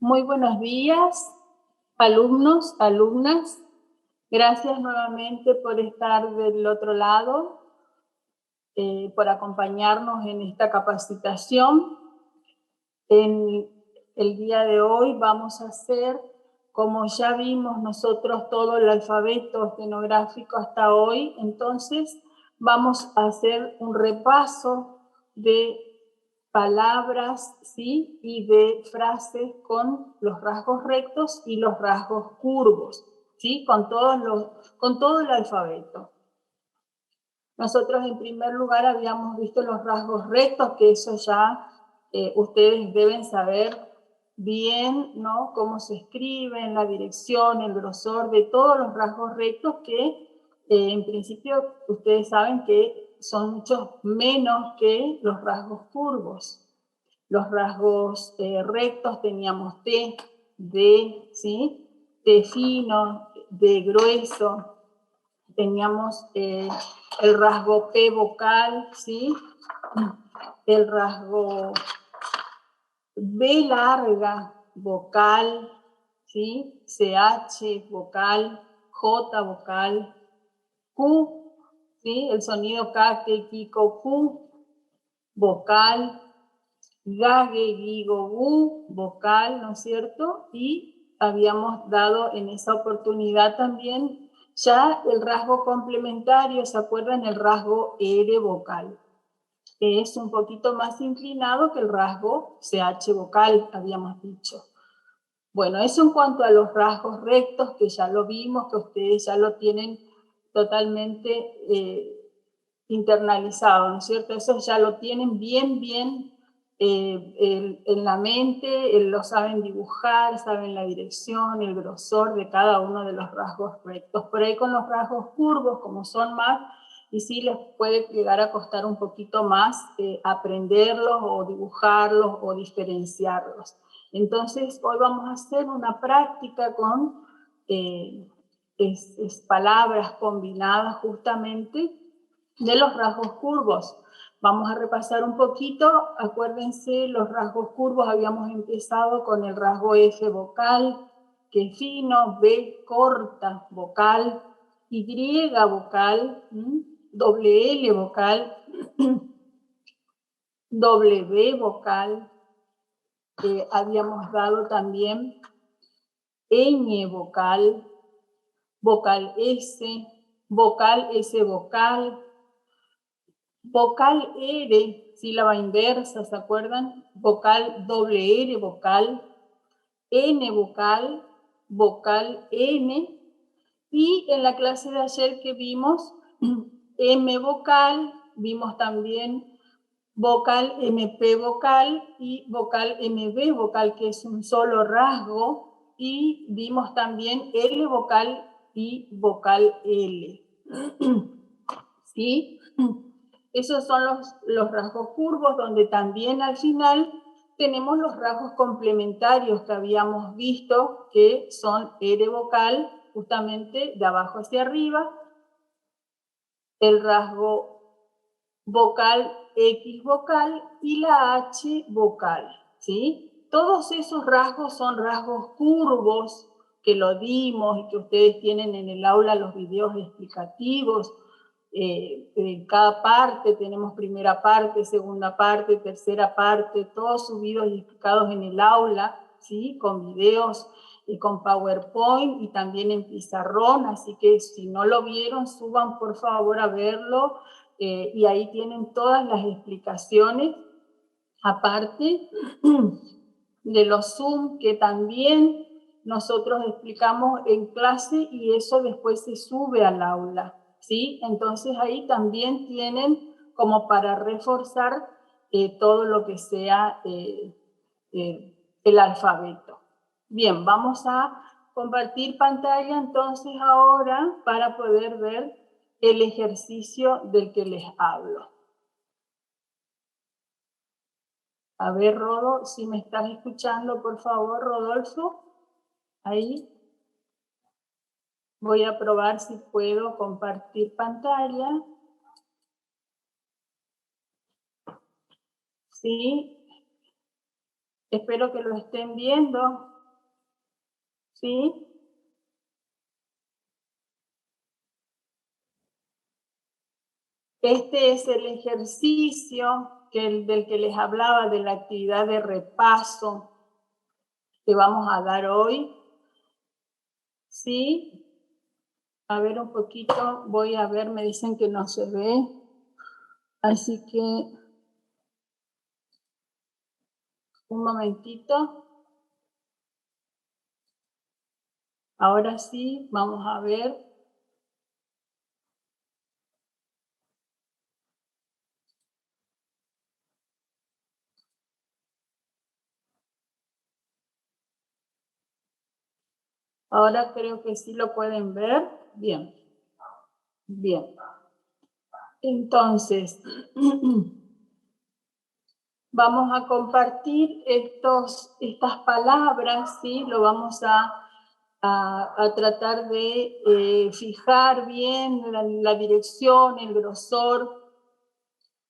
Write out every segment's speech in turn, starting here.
Muy buenos días, alumnos, alumnas. Gracias nuevamente por estar del otro lado, por acompañarnos en esta capacitación. En el día de hoy vamos a hacer, como ya vimos nosotros todo el alfabeto estenográfico hasta hoy, entonces vamos a hacer un repaso de palabras, ¿sí? Y de frases con los rasgos rectos y los rasgos curvos, ¿sí? Con todo el alfabeto. Nosotros en primer lugar habíamos visto los rasgos rectos, que eso ya ustedes deben saber bien, ¿no? Cómo se escriben, la dirección, el grosor de todos los rasgos rectos que en principio ustedes saben que son mucho menos que los rasgos curvos. Los rasgos rectos teníamos T, D, ¿sí? T fino, D grueso. Teníamos el rasgo P vocal, ¿sí? El rasgo B larga vocal, ¿sí? CH vocal, J vocal, Q, ¿sí? El sonido K, K, Kiko, Q, vocal, Gage, Gigo, Gu, vocal, ¿no es cierto? Y habíamos dado en esa oportunidad también ya el rasgo complementario, ¿se acuerdan? El rasgo R vocal, que es un poquito más inclinado que el rasgo CH vocal, habíamos dicho. Bueno, eso en cuanto a los rasgos rectos, que ya lo vimos, que ustedes ya lo tienen totalmente internalizado, ¿no es cierto? Eso ya lo tienen bien en la mente, lo saben dibujar, saben la dirección, el grosor de cada uno de los rasgos rectos. Por ahí con los rasgos curvos, como son más, y sí les puede llegar a costar un poquito más aprenderlos o dibujarlos o diferenciarlos. Entonces, hoy vamos a hacer una práctica con palabras combinadas justamente de los rasgos curvos. Vamos a repasar un poquito. Acuérdense, los rasgos curvos habíamos empezado con el rasgo F vocal, que fino, B corta vocal, Y vocal, doble L vocal, W vocal. Habíamos dado también ñ vocal, vocal S vocal, vocal R, sílaba inversa, ¿se acuerdan? Vocal doble R vocal, N vocal, vocal N, y en la clase de ayer que vimos M vocal, vimos también vocal MP vocal y vocal MB vocal, que es un solo rasgo, y vimos también L vocal y vocal L. ¿Sí? Esos son los rasgos curvos, donde también al final tenemos los rasgos complementarios que habíamos visto, que son R vocal, justamente de abajo hacia arriba, el rasgo vocal X vocal y la H vocal, ¿sí? Todos esos rasgos son rasgos curvos que lo dimos y que ustedes tienen en el aula los videos explicativos. En cada parte tenemos primera parte, segunda parte, tercera parte, todos subidos y explicados en el aula, ¿sí? Con videos y con PowerPoint y también en pizarrón, así que si no lo vieron, suban por favor a verlo. Y ahí tienen todas las explicaciones, aparte de los Zoom que también nosotros explicamos en clase y eso después se sube al aula, ¿sí? Entonces ahí también tienen como para reforzar todo lo que sea el alfabeto. Bien, vamos a compartir pantalla entonces ahora para poder ver el ejercicio del que les hablo. A ver, Rodo, si me estás escuchando, por favor, Rodolfo. Ahí. Voy a probar si puedo compartir pantalla. Sí. Espero que lo estén viendo. ¿Sí? Este es el ejercicio del que les hablaba, de la actividad de repaso que vamos a dar hoy. ¿Sí? A ver un poquito, voy a ver, me dicen que no se ve. Así que, un momentito. Ahora sí, vamos a ver. Ahora creo que sí lo pueden ver. Bien. Bien. Entonces, vamos a compartir estas palabras, ¿sí? Lo vamos a tratar de fijar bien la dirección, el grosor.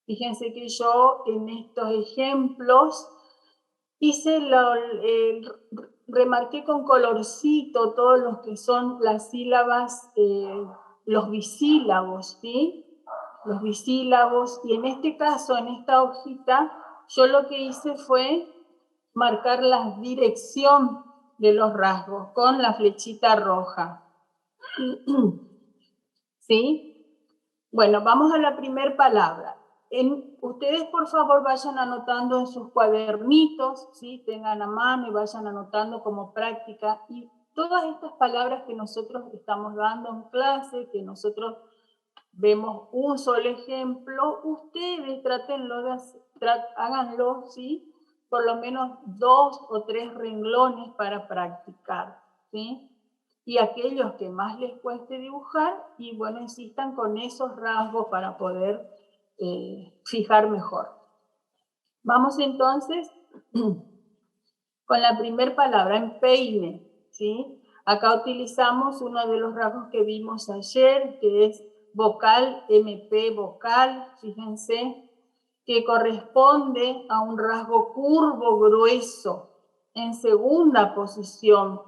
Fíjense que yo en estos ejemplos remarqué con colorcito todos los que son las sílabas, los bisílabos, ¿sí? Los bisílabos, y en este caso, en esta hojita, yo lo que hice fue marcar la dirección de los rasgos con la flechita roja. ¿Sí? Bueno, vamos a la primera palabra. Ustedes, por favor, vayan anotando en sus cuadernitos, ¿sí? Tengan a mano y vayan anotando como práctica. Y todas estas palabras que nosotros estamos dando en clase, que nosotros vemos un solo ejemplo, ustedes háganlo, ¿sí? Por lo menos 2 o 3 renglones para practicar, ¿sí? Y aquellos que más les cueste dibujar, y bueno, insistan con esos rasgos para poder fijar mejor. Vamos entonces con la primera palabra, empeine, ¿sí? Acá utilizamos uno de los rasgos que vimos ayer, que es vocal, MP vocal, fíjense, que corresponde a un rasgo curvo grueso en segunda posición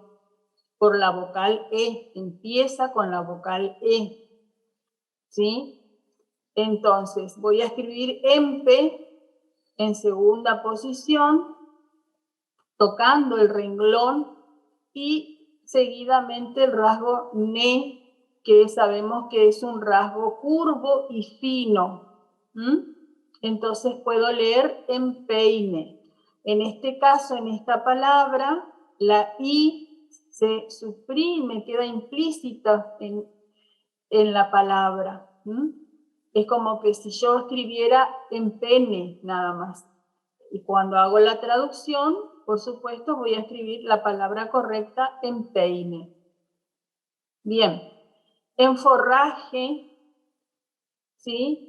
por la vocal E, empieza con la vocal E, ¿sí? Entonces, voy a escribir empe en segunda posición, tocando el renglón y seguidamente el rasgo ne, que sabemos que es un rasgo curvo y fino. Entonces puedo leer empeine. En este caso, en esta palabra, la i se suprime, queda implícita en la palabra. Es como que si yo escribiera empene nada más. Y cuando hago la traducción, por supuesto, voy a escribir la palabra correcta, empeine. Bien, enforraje, ¿sí?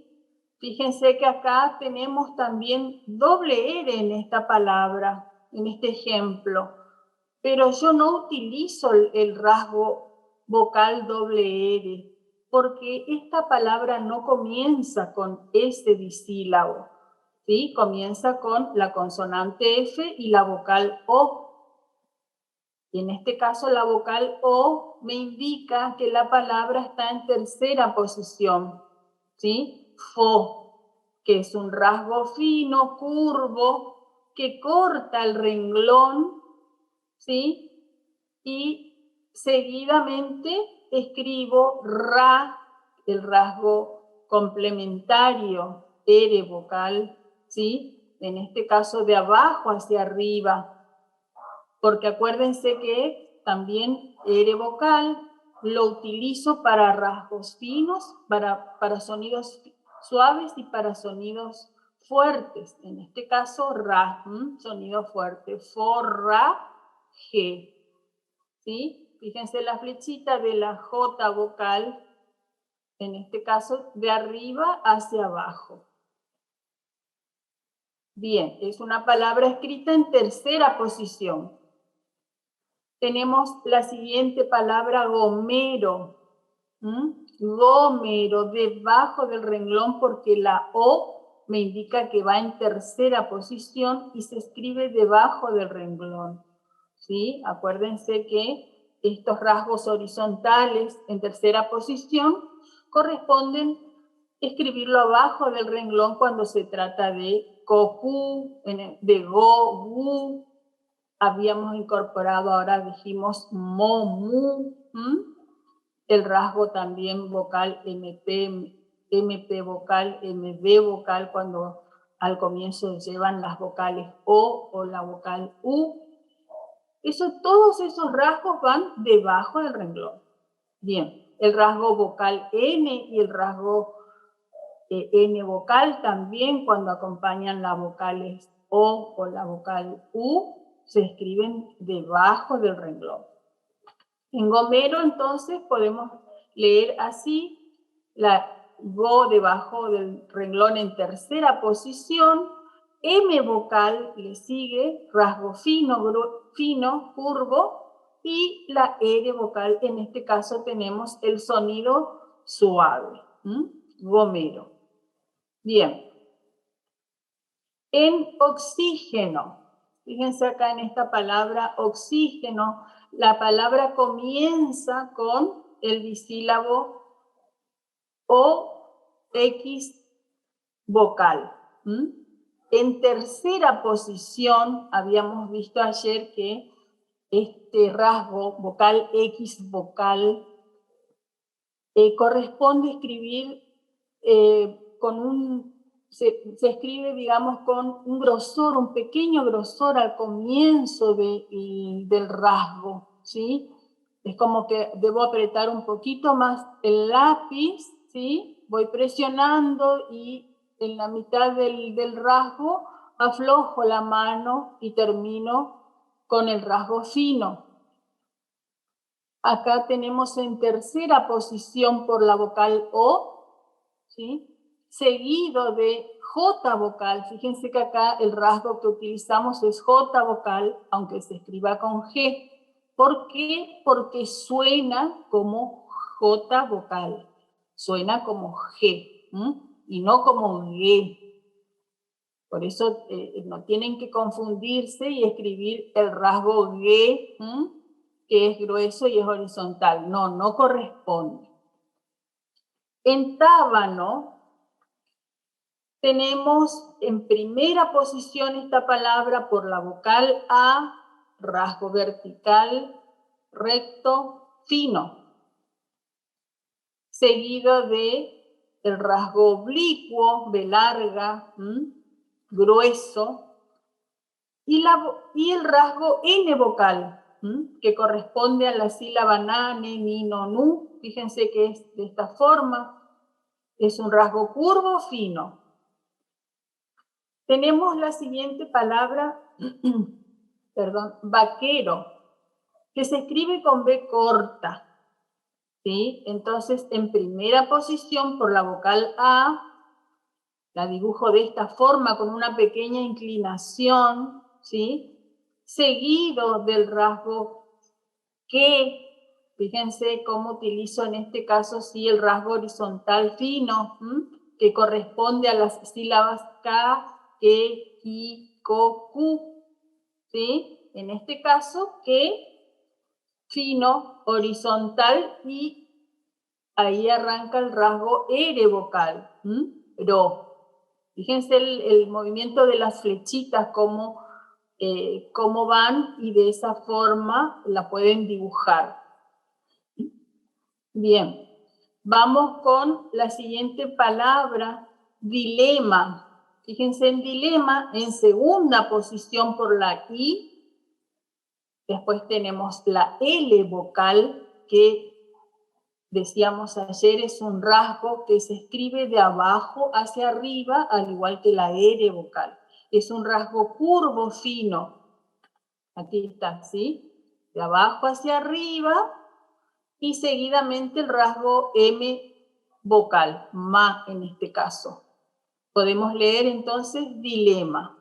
Fíjense que acá tenemos también doble R en esta palabra, en este ejemplo. Pero yo no utilizo el rasgo vocal doble R, porque esta palabra no comienza con ese bisílabo, ¿sí? Comienza con la consonante F y la vocal O. Y en este caso la vocal O me indica que la palabra está en tercera posición, ¿sí? Fo, que es un rasgo fino, curvo, que corta el renglón, ¿sí? Y seguidamente escribo ra, el rasgo complementario, R vocal, ¿sí? En este caso de abajo hacia arriba, porque acuérdense que también R vocal lo utilizo para rasgos finos, para sonidos suaves y para sonidos fuertes. En este caso, ra, sonido fuerte, forra, G. ¿Sí? Fíjense la flechita de la J vocal, en este caso de arriba hacia abajo. Bien, es una palabra escrita en tercera posición. Tenemos la siguiente palabra, gomero. Gomero, debajo del renglón, porque la O me indica que va en tercera posición y se escribe debajo del renglón, ¿sí? Acuérdense que estos rasgos horizontales en tercera posición corresponden escribirlo abajo del renglón cuando se trata de koku, de go, gu. Habíamos incorporado, ahora dijimos mo, mu, el rasgo también vocal MP, MP vocal, MB vocal, cuando al comienzo llevan las vocales O la vocal U. Todos esos rasgos van debajo del renglón. Bien, el rasgo vocal N y el rasgo N vocal también, cuando acompañan las vocales O la vocal U, se escriben debajo del renglón. En gomero, entonces, podemos leer así, la go debajo del renglón en tercera posición, M vocal le sigue, rasgo fino, curvo, y la R vocal, en este caso tenemos el sonido suave, gomero. Bien. En oxígeno, fíjense acá en esta palabra oxígeno, la palabra comienza con el disílabo O, X vocal. En tercera posición, habíamos visto ayer que este rasgo vocal X vocal corresponde escribir se escribe, digamos, con un grosor, un pequeño grosor al comienzo del rasgo, ¿sí? Es como que debo apretar un poquito más el lápiz, ¿sí? Voy presionando y en la mitad del rasgo aflojo la mano y termino con el rasgo fino. Acá tenemos en tercera posición por la vocal O, ¿sí? Seguido de J vocal. Fíjense que acá el rasgo que utilizamos es J vocal, aunque se escriba con G. ¿Por qué? Porque suena como J vocal. Suena como G, y no como G. Por eso no tienen que confundirse y escribir el rasgo G, que es grueso y es horizontal. No corresponde. En tábano tenemos en primera posición esta palabra por la vocal A, rasgo vertical, recto, fino, seguido de el rasgo oblicuo, B larga, grueso, y el rasgo N vocal, que corresponde a la sílaba na, ne, ni, no, nu. Fíjense que es de esta forma. Es un rasgo curvo, fino. Tenemos la siguiente palabra, perdón, vaquero, que se escribe con B corta, ¿sí? Entonces, en primera posición por la vocal A, la dibujo de esta forma con una pequeña inclinación, ¿sí? Seguido del rasgo que, fíjense cómo utilizo en este caso, sí, el rasgo horizontal fino, que corresponde a las sílabas K, que, ki, ko, ku, ¿sí? En este caso, que, fino, horizontal, y ahí arranca el rasgo R vocal, ro. Fíjense el movimiento de las flechitas, cómo van, y de esa forma la pueden dibujar. Bien, vamos con la siguiente palabra, dilema. Fíjense en dilema, en segunda posición por la I. Después tenemos la L vocal, que decíamos ayer es un rasgo que se escribe de abajo hacia arriba, al igual que la R vocal. Es un rasgo curvo fino. Aquí está, ¿sí? De abajo hacia arriba, y seguidamente el rasgo M vocal, ma en este caso. Podemos leer entonces dilema.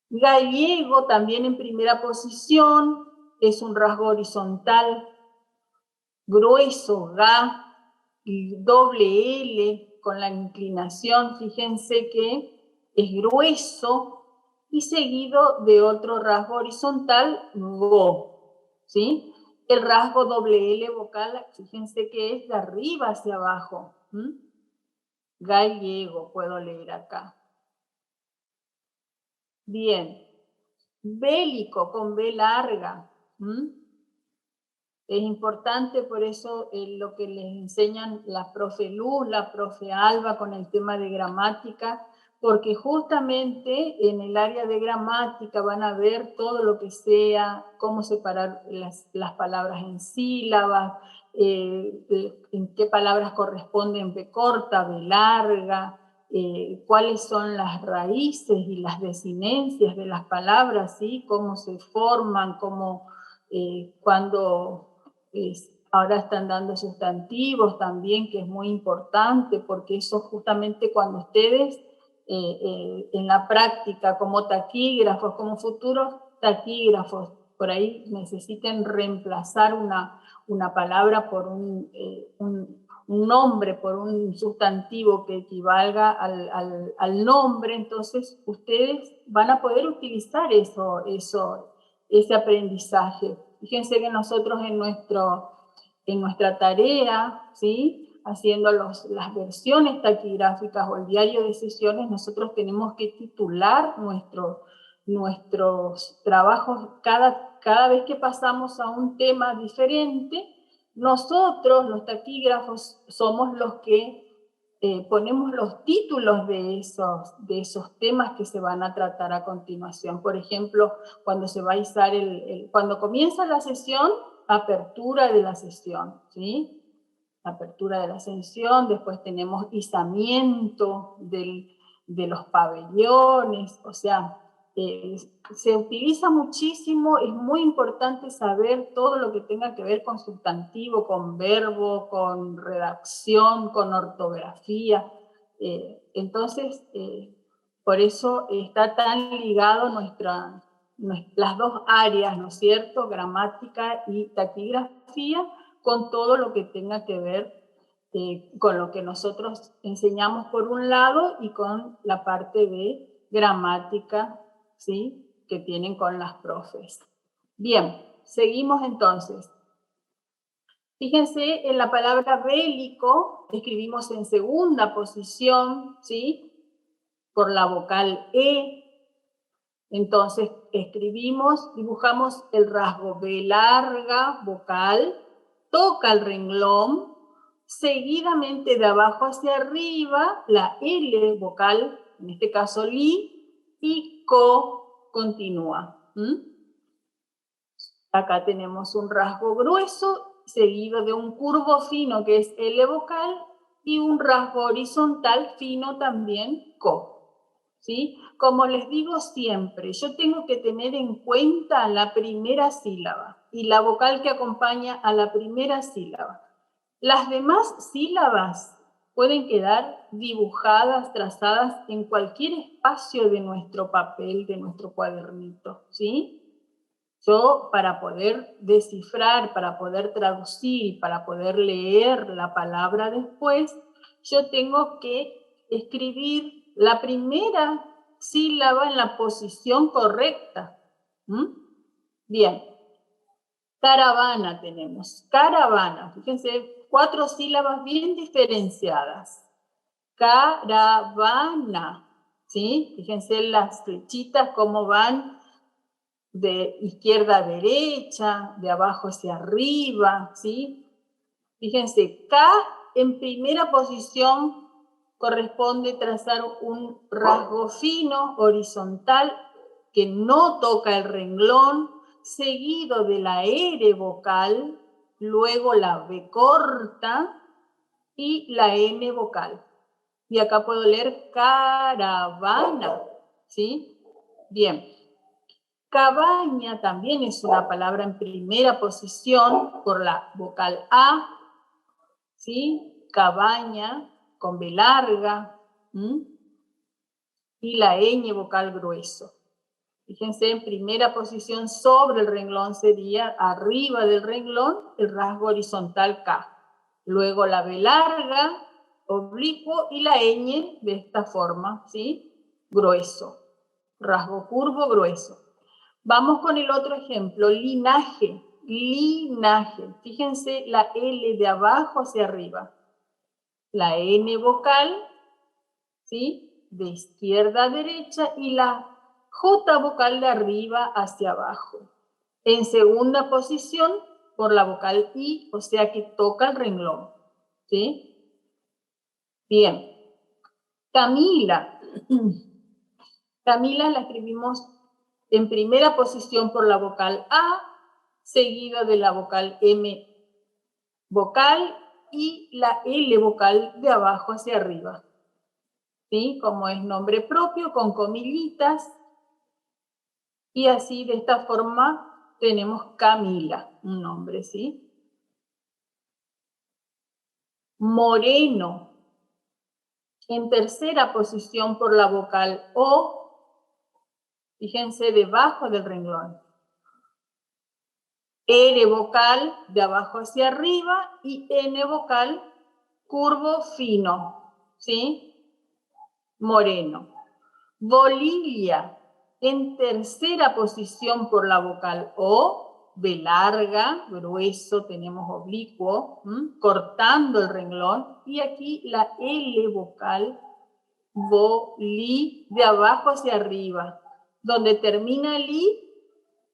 Gallego también en primera posición, es un rasgo horizontal, grueso, ga, y doble L, con la inclinación, fíjense que es grueso y seguido de otro rasgo horizontal, go, ¿sí? El rasgo doble L vocal, fíjense que es de arriba hacia abajo. Gallego, puedo leer acá. Bien. Bélico, con B larga. Es importante, por eso lo que les enseñan la profe Luz, la profe Alba con el tema de gramática, porque justamente en el área de gramática van a ver todo lo que sea, cómo separar las palabras en sílabas, en qué palabras corresponden B corta, B larga, cuáles son las raíces y las desinencias de las palabras, ¿sí? Cómo se forman, cómo, cuando ahora están dando sustantivos también, que es muy importante, porque eso justamente cuando ustedes en la práctica como taquígrafos, como futuros taquígrafos, por ahí necesiten reemplazar una palabra por un nombre, por un sustantivo que equivalga al nombre, entonces ustedes van a poder utilizar ese aprendizaje. Fíjense que nosotros en nuestra tarea, ¿sí? Haciendo las versiones taquigráficas o el diario de sesiones, nosotros tenemos que titular nuestros trabajos cada vez que pasamos a un tema diferente. Nosotros, los taquígrafos, somos los que ponemos los títulos de esos temas que se van a tratar a continuación. Por ejemplo, cuando se va a izar cuando comienza la sesión, apertura de la sesión, ¿sí? Apertura de la sesión, después tenemos izamiento de los pabellones, o sea, se utiliza muchísimo, es muy importante saber todo lo que tenga que ver con sustantivo, con verbo, con redacción, con ortografía. Entonces, por eso está tan ligado las dos áreas, ¿no es cierto? Gramática y taquigrafía, con todo lo que tenga que ver con lo que nosotros enseñamos por un lado y con la parte de gramática, ¿sí? Que tienen con las profes. Bien, seguimos entonces. Fíjense, en la palabra bélico escribimos en segunda posición, ¿sí? Por la vocal E. Entonces dibujamos el rasgo B larga, vocal, toca el renglón, seguidamente de abajo hacia arriba, la L vocal, en este caso li, y co continúa. Acá tenemos un rasgo grueso, seguido de un curvo fino que es L vocal, y un rasgo horizontal fino también, co. ¿Sí? Como les digo siempre, yo tengo que tener en cuenta la primera sílaba y la vocal que acompaña a la primera sílaba. Las demás sílabas pueden quedar dibujadas, trazadas en cualquier espacio de nuestro papel, de nuestro cuadernito, ¿sí? Yo, para poder descifrar, para poder traducir, para poder leer la palabra después, yo tengo que escribir la primera sílaba en la posición correcta. Bien. Caravana tenemos. Caravana. Fíjense, 4 sílabas bien diferenciadas. Caravana. ¿Sí? Fíjense las flechitas cómo van de izquierda a derecha, de abajo hacia arriba, ¿sí? Fíjense, K en primera posición corresponde trazar un rasgo fino, horizontal, que no toca el renglón, seguido de la R vocal, luego la B corta y la N vocal. Y acá puedo leer caravana, ¿sí? Bien. Cabaña también es una palabra en primera posición por la vocal A, ¿sí? Cabaña con B larga, y la ñ vocal grueso. Fíjense, en primera posición sobre el renglón sería arriba del renglón el rasgo horizontal K. Luego la B larga oblicuo y la ñ de esta forma, ¿sí? Grueso, rasgo curvo, grueso. Vamos con el otro ejemplo, linaje, linaje. Fíjense la L de abajo hacia arriba. La N vocal, ¿sí? De izquierda a derecha y la J vocal de arriba hacia abajo. En segunda posición por la vocal I, o sea que toca el renglón, ¿sí? Bien. Camila. Camila la escribimos en primera posición por la vocal A, seguida de la vocal M vocal y la L vocal de abajo hacia arriba. ¿Sí? Como es nombre propio, con comillitas. Y así, de esta forma, tenemos Camila, un nombre, ¿sí? Moreno. En tercera posición por la vocal O, fíjense, debajo del renglón. R vocal de abajo hacia arriba y N vocal curvo fino, ¿sí? Moreno. Bolivia, en tercera posición por la vocal O, B larga, grueso, tenemos oblicuo, cortando el renglón, y aquí la L vocal, boli, de abajo hacia arriba. Donde termina el I,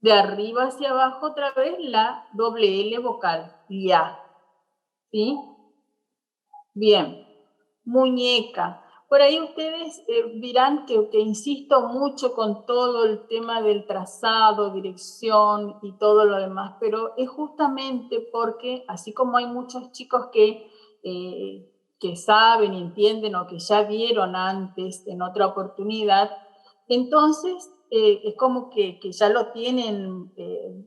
de arriba hacia abajo otra vez la doble L vocal, ya. ¿Sí? Bien. Muñeca. Por ahí ustedes dirán que insisto mucho con todo el tema del trazado, dirección y todo lo demás, pero es justamente porque, así como hay muchos chicos que saben, entienden o que ya vieron antes en otra oportunidad, entonces es como que ya lo tienen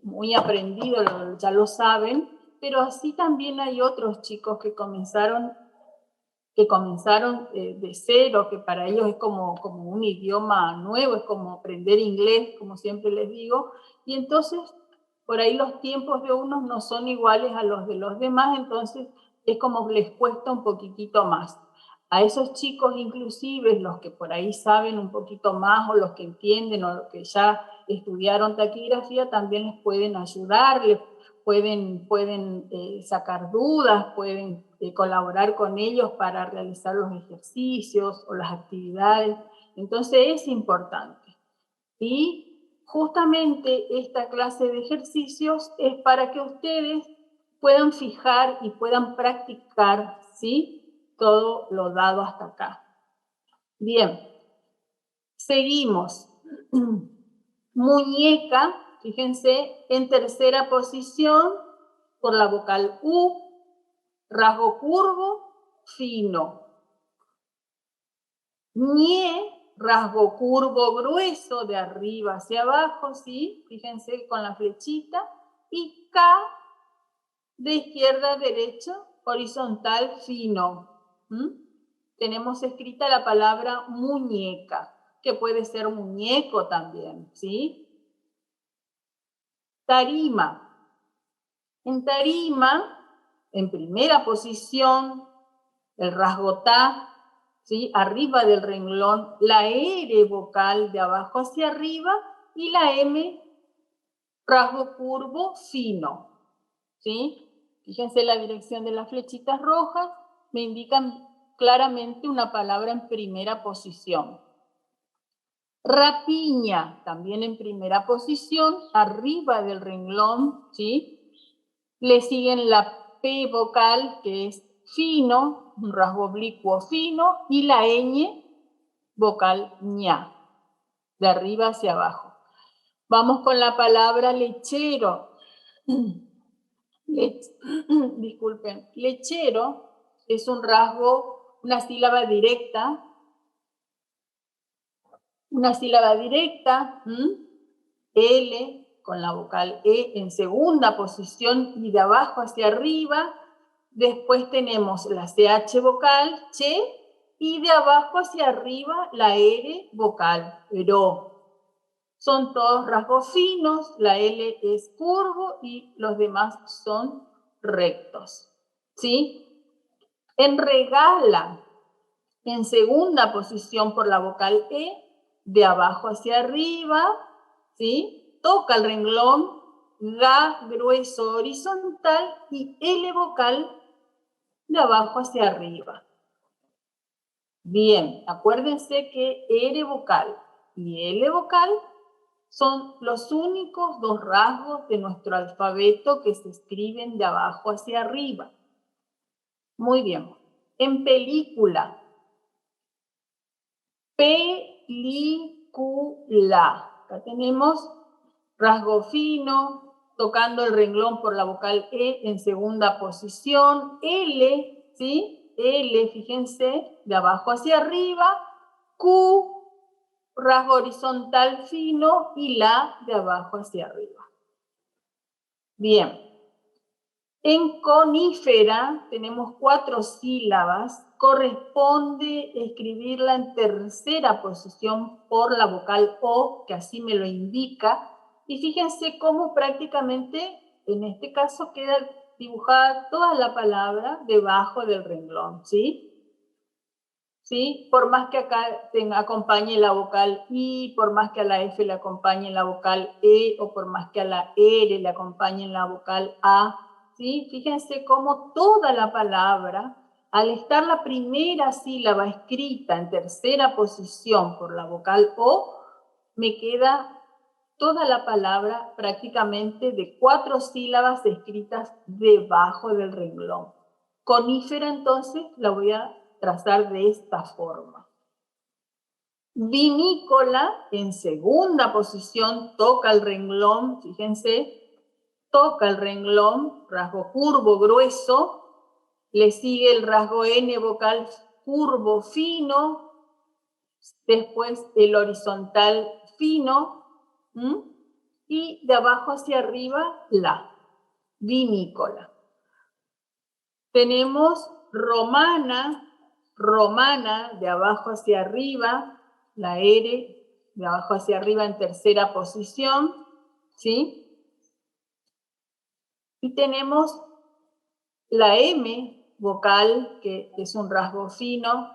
muy aprendido, ya lo saben, pero así también hay otros chicos que comenzaron de cero, que para ellos es como un idioma nuevo, es como aprender inglés, como siempre les digo, y entonces por ahí los tiempos de unos no son iguales a los de los demás, entonces es como les cuesta un poquitito más. A esos chicos inclusive, los que por ahí saben un poquito más o los que entienden o los que ya estudiaron taquigrafía, también les pueden ayudar, pueden sacar dudas, pueden colaborar con ellos para realizar los ejercicios o las actividades. Entonces es importante. Y justamente esta clase de ejercicios es para que ustedes puedan fijar y puedan practicar, ¿sí? Todo lo dado hasta acá. Bien, seguimos. Muñeca, fíjense, en tercera posición por la vocal U, rasgo curvo, fino. Ñe, rasgo curvo grueso de arriba hacia abajo, ¿sí? Fíjense con la flechita. Y K, de izquierda a derecha, horizontal, fino. Tenemos escrita la palabra muñeca, que puede ser muñeco también, ¿sí? Tarima. En tarima, en primera posición, el rasgo ta, ¿sí? Arriba del renglón, la R vocal de abajo hacia arriba y la M, rasgo curvo fino, ¿sí? Fíjense la dirección de las flechitas rojas, me indican claramente una palabra en primera posición. Rapiña, también en primera posición, arriba del renglón, ¿sí? Le siguen la P vocal, que es fino, un rasgo oblicuo fino, y la ñ vocal ña, de arriba hacia abajo. Vamos con la palabra lechero. Disculpen, lechero es un rasgo, una sílaba directa, L con la vocal E en segunda posición y de abajo hacia arriba. Después tenemos la CH vocal, che, y de abajo hacia arriba la R vocal, ro. Son todos rasgos finos, la L es curvo y los demás son rectos. ¿Sí? En regala, en segunda posición por la vocal E, de abajo hacia arriba, ¿sí? Toca el renglón, ga grueso horizontal y L vocal de abajo hacia arriba. Bien, acuérdense que R vocal y L vocal son los únicos dos rasgos de nuestro alfabeto que se escriben de abajo hacia arriba. Muy bien. En película. Película. Acá tenemos rasgo fino, tocando el renglón por la vocal E en segunda posición. L, ¿sí? L, fíjense, de abajo hacia arriba. Q, rasgo horizontal fino y la de abajo hacia arriba. Bien. En conífera tenemos 4 sílabas. Corresponde escribirla en tercera posición por la vocal O, que así me lo indica. Y fíjense cómo prácticamente, en este caso, queda dibujada toda la palabra debajo del renglón, ¿sí? ¿Sí? Por más que acá acompañe la vocal I, por más que a la F le acompañe la vocal E, o por más que a la R le acompañe la vocal A, ¿sí? Fíjense cómo toda la palabra, al estar la primera sílaba escrita en tercera posición por la vocal O, me queda toda la palabra prácticamente de 4 sílabas escritas debajo del renglón. Conífera, entonces, la voy a trazar de esta forma. Vinícola, en segunda posición, toca el renglón, fíjense, toca el renglón, rasgo curvo grueso, le sigue el rasgo N vocal curvo fino, después el horizontal fino, y de abajo hacia arriba la, vinícola. Tenemos romana, romana, de abajo hacia arriba, la R, de abajo hacia arriba en tercera posición, ¿sí? Y tenemos la M vocal, que es un rasgo fino,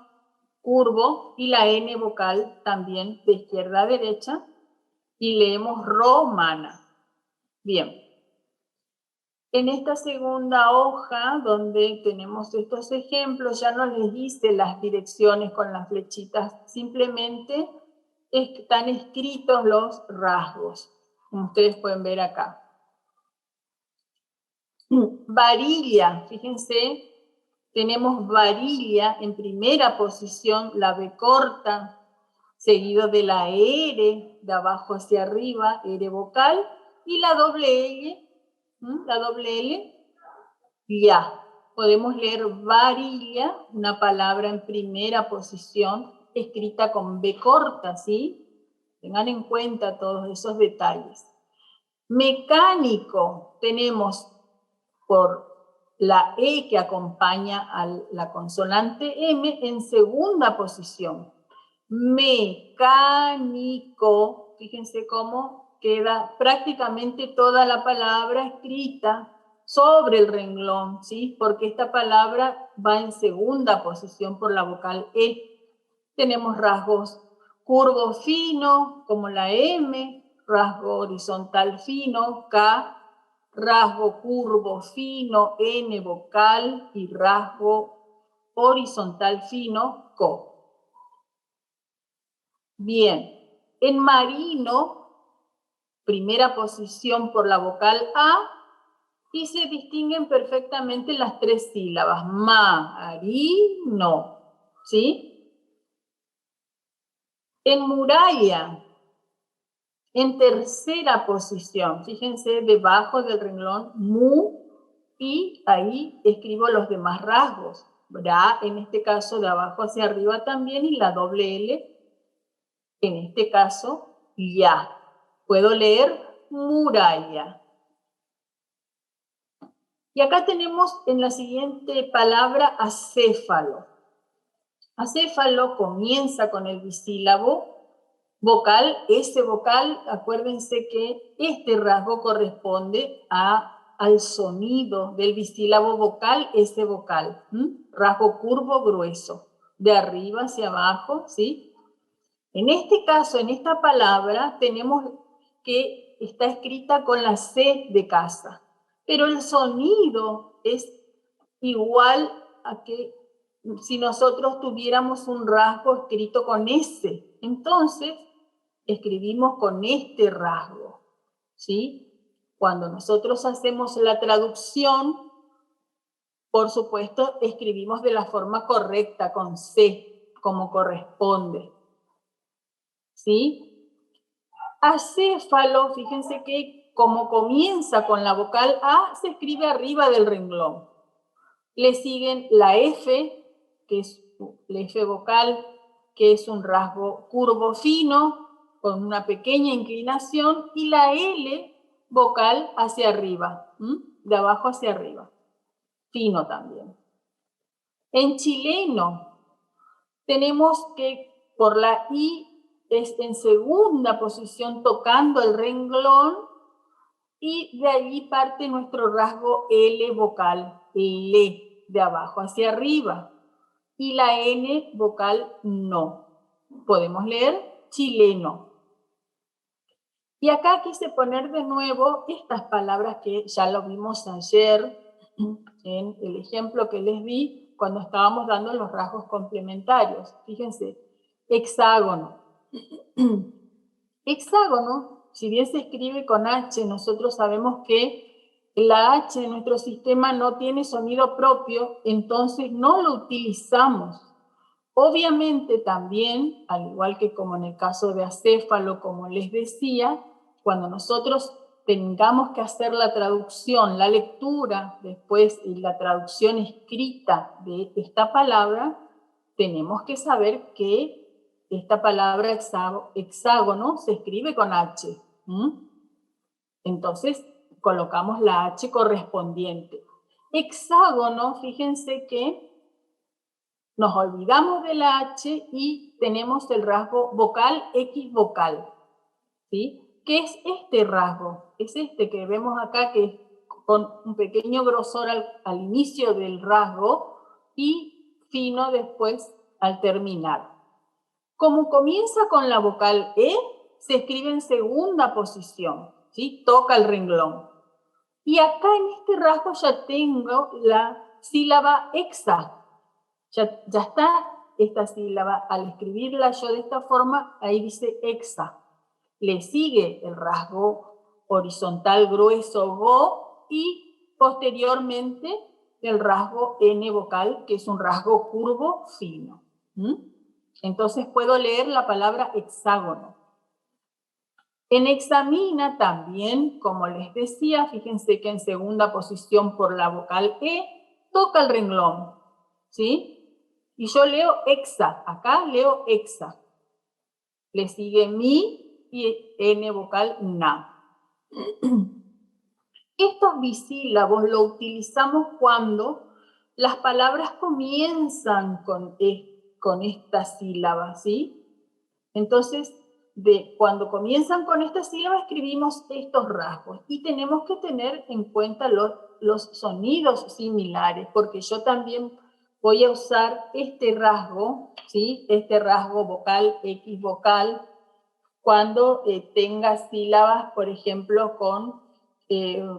curvo, y la N vocal también de izquierda a derecha, y leemos romana. Bien. En esta segunda hoja, donde tenemos estos ejemplos, ya no les hice las direcciones con las flechitas, simplemente están escritos los rasgos, como ustedes pueden ver acá. Varilla, fíjense, tenemos varilla en primera posición, la B corta, seguido de la R, de abajo hacia arriba, R vocal, y la doble L, ya. Podemos leer varilla, una palabra en primera posición, escrita con B corta, ¿sí? Tengan en cuenta todos esos detalles. Mecánico, tenemos por la E que acompaña a la consonante M en segunda posición. Mecánico, fíjense cómo queda prácticamente toda la palabra escrita sobre el renglón, ¿sí? Porque esta palabra va en segunda posición por la vocal E. Tenemos rasgos curvo fino, como la M, rasgo horizontal fino, K, rasgo curvo fino, N vocal, y rasgo horizontal fino, CO. Bien, en marino, primera posición por la vocal A, y se distinguen perfectamente las 3 sílabas, marino, ¿sí? En muralla, en tercera posición, fíjense debajo del renglón mu, y ahí escribo los demás rasgos, bra, en este caso de abajo hacia arriba también, y la doble L, en este caso, ya. Puedo leer muralla. Y acá tenemos en la siguiente palabra acéfalo. Acéfalo comienza con el bisílabo vocal. Ese vocal, acuérdense que este rasgo corresponde a al sonido del bisílabo vocal, ese vocal. Rasgo curvo grueso, de arriba hacia abajo, ¿sí? En este caso, en esta palabra, tenemos que está escrita con la C de casa, pero el sonido es igual a que si nosotros tuviéramos un rasgo escrito con S. Entonces, escribimos con este rasgo, ¿sí? Cuando nosotros hacemos la traducción, por supuesto, escribimos de la forma correcta, con C, como corresponde, ¿sí? Acéfalo, fíjense que como comienza con la vocal A, se escribe arriba del renglón. Le siguen la F, que es la F vocal, que es un rasgo curvo fino, con una pequeña inclinación, y la L vocal hacia arriba, de abajo hacia arriba, fino también. En chileno tenemos que por la I es en segunda posición tocando el renglón y de allí parte nuestro rasgo L vocal, L, de abajo hacia arriba. Y la N vocal no. Podemos leer chileno. Y acá quise poner de nuevo estas palabras que ya lo vimos ayer en el ejemplo que les di cuando estábamos dando los rasgos complementarios. Fíjense, hexágono. Hexágono, si bien se escribe con H, nosotros sabemos que la H en nuestro sistema no tiene sonido propio, entonces no lo utilizamos. Obviamente también, al igual que como en el caso de acéfalo, como les decía, cuando nosotros tengamos que hacer la traducción, la lectura, después la traducción escrita de esta palabra, tenemos que saber que esta palabra hexágono se escribe con H. Entonces, colocamos la H correspondiente. Hexágono, fíjense que nos olvidamos de la H y tenemos el rasgo vocal X vocal. ¿Sí? ¿Qué es este rasgo? Es este que vemos acá, que es con un pequeño grosor al inicio del rasgo y fino después al terminar. Como comienza con la vocal E, se escribe en segunda posición, ¿sí? Toca el renglón. Y acá en este rasgo ya tengo la sílaba hexa. Ya está esta sílaba. Al escribirla yo de esta forma, ahí dice hexa. Le sigue el rasgo horizontal grueso go y posteriormente el rasgo N vocal, que es un rasgo curvo fino. Entonces puedo leer la palabra hexágono. En examina también, como les decía, fíjense que en segunda posición por la vocal E, toca el renglón, ¿sí? Y yo leo hexa, acá leo hexa. Le sigue mi y N vocal na. Estos bisílabos lo utilizamos cuando las palabras comienzan con esta sílaba, ¿sí? Entonces, cuando comienzan con esta sílaba escribimos estos rasgos y tenemos que tener en cuenta los sonidos similares, porque yo también voy a usar este rasgo, ¿sí? Este rasgo vocal, X vocal, cuando tenga sílabas, por ejemplo, con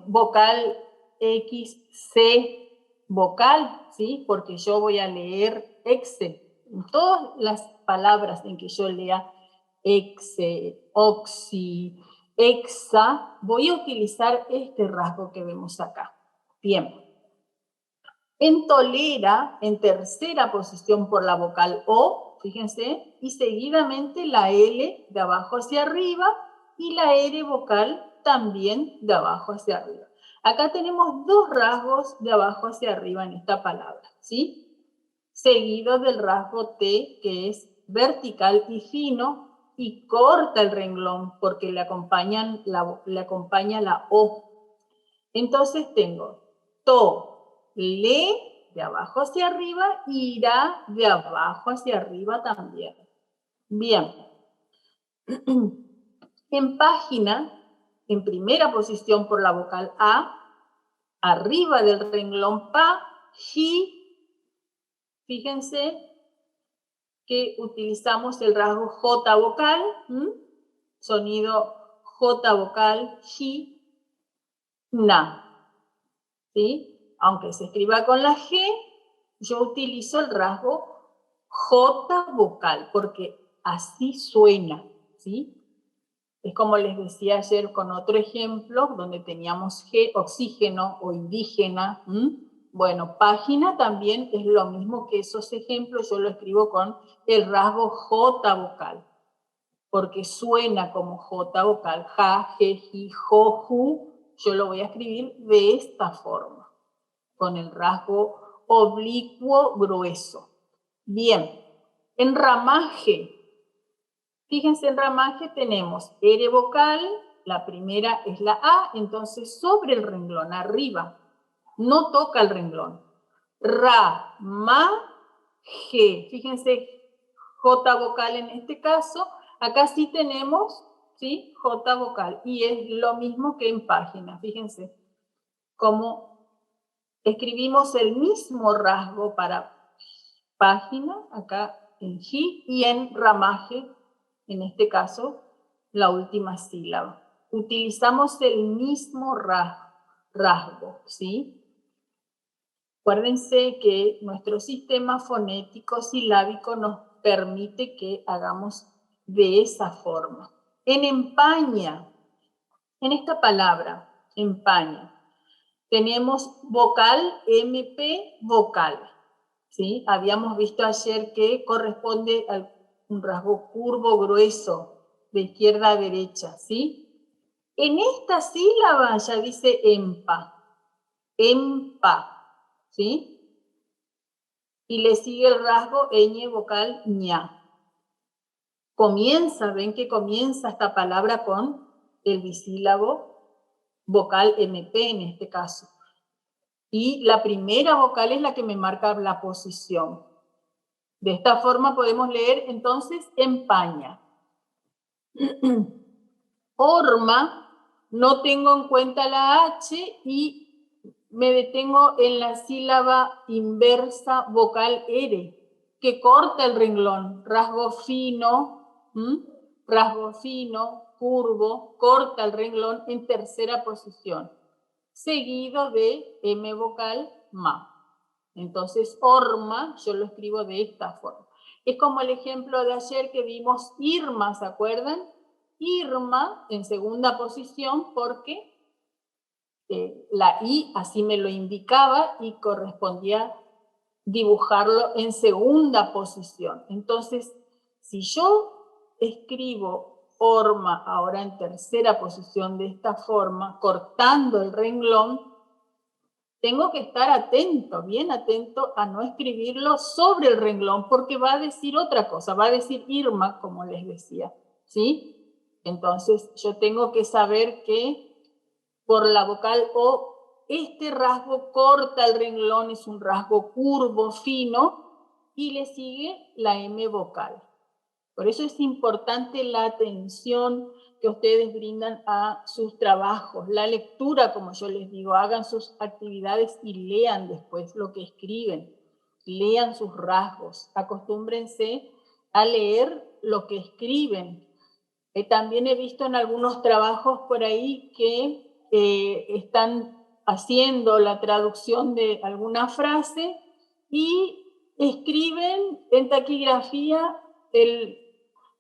vocal X, C vocal, ¿sí? Porque yo voy a leer exe. En todas las palabras en que yo lea exe, oxi, hexa, voy a utilizar este rasgo que vemos acá. Bien. En tolera, en tercera posición por la vocal O, fíjense, y seguidamente la L de abajo hacia arriba y la R vocal también de abajo hacia arriba. Acá tenemos dos rasgos de abajo hacia arriba en esta palabra, ¿sí? Seguido del rasgo T, que es vertical y fino, y corta el renglón porque le acompaña la O. Entonces tengo to, le, de abajo hacia arriba, irá de abajo hacia arriba también. Bien. En página, en primera posición por la vocal A, arriba del renglón pa, ji, fíjense que utilizamos el rasgo J vocal, sonido J vocal, ji, na, ¿sí? Aunque se escriba con la G, yo utilizo el rasgo J vocal, porque así suena, ¿sí? Es como les decía ayer con otro ejemplo, donde teníamos G, oxígeno o indígena. Bueno, página también es lo mismo que esos ejemplos, yo lo escribo con el rasgo J vocal, porque suena como J vocal, ja, je, ji, jo, ju, yo lo voy a escribir de esta forma, con el rasgo oblicuo grueso. Bien, en ramaje, fíjense, en ramaje tenemos R vocal, la primera es la A, entonces sobre el renglón, arriba, no toca el renglón. Ra, ma, G, fíjense, J vocal en este caso, acá sí tenemos, ¿sí? J vocal, y es lo mismo que en página, fíjense, como escribimos el mismo rasgo para página, acá en G, y en ramaje, en este caso, la última sílaba. Utilizamos el mismo rasgo, ¿sí? Acuérdense que nuestro sistema fonético silábico nos permite que hagamos de esa forma. En empaña, en esta palabra, empaña, tenemos vocal, MP, vocal, ¿sí? Habíamos visto ayer que corresponde a un rasgo curvo, grueso, de izquierda a derecha, ¿sí? En esta sílaba ya dice empa, ¿sí? Y le sigue el rasgo ñ vocal ña. Comienza, ven que comienza esta palabra con el bisílabo vocal MP en este caso. Y la primera vocal es la que me marca la posición. De esta forma podemos leer entonces empaña. Horma, no tengo en cuenta la H y me detengo en la sílaba inversa vocal R, que corta el renglón, rasgo fino, curvo, corta el renglón en tercera posición, seguido de M vocal ma. Entonces, horma, yo lo escribo de esta forma. Es como el ejemplo de ayer que vimos Irma, ¿se acuerdan? Irma en segunda posición porque la I así me lo indicaba y correspondía dibujarlo en segunda posición. Entonces, si yo escribo horma ahora en tercera posición de esta forma, cortando el renglón, tengo que estar atento, bien atento a no escribirlo sobre el renglón porque va a decir otra cosa, va a decir Irma, como les decía, ¿sí? Entonces, yo tengo que saber que por la vocal O, este rasgo corta el renglón, es un rasgo curvo, fino, y le sigue la M vocal. Por eso es importante la atención que ustedes brindan a sus trabajos, la lectura, como yo les digo, hagan sus actividades y lean después lo que escriben, lean sus rasgos, acostúmbrense a leer lo que escriben. También he visto en algunos trabajos por ahí que están haciendo la traducción de alguna frase y escriben en taquigrafía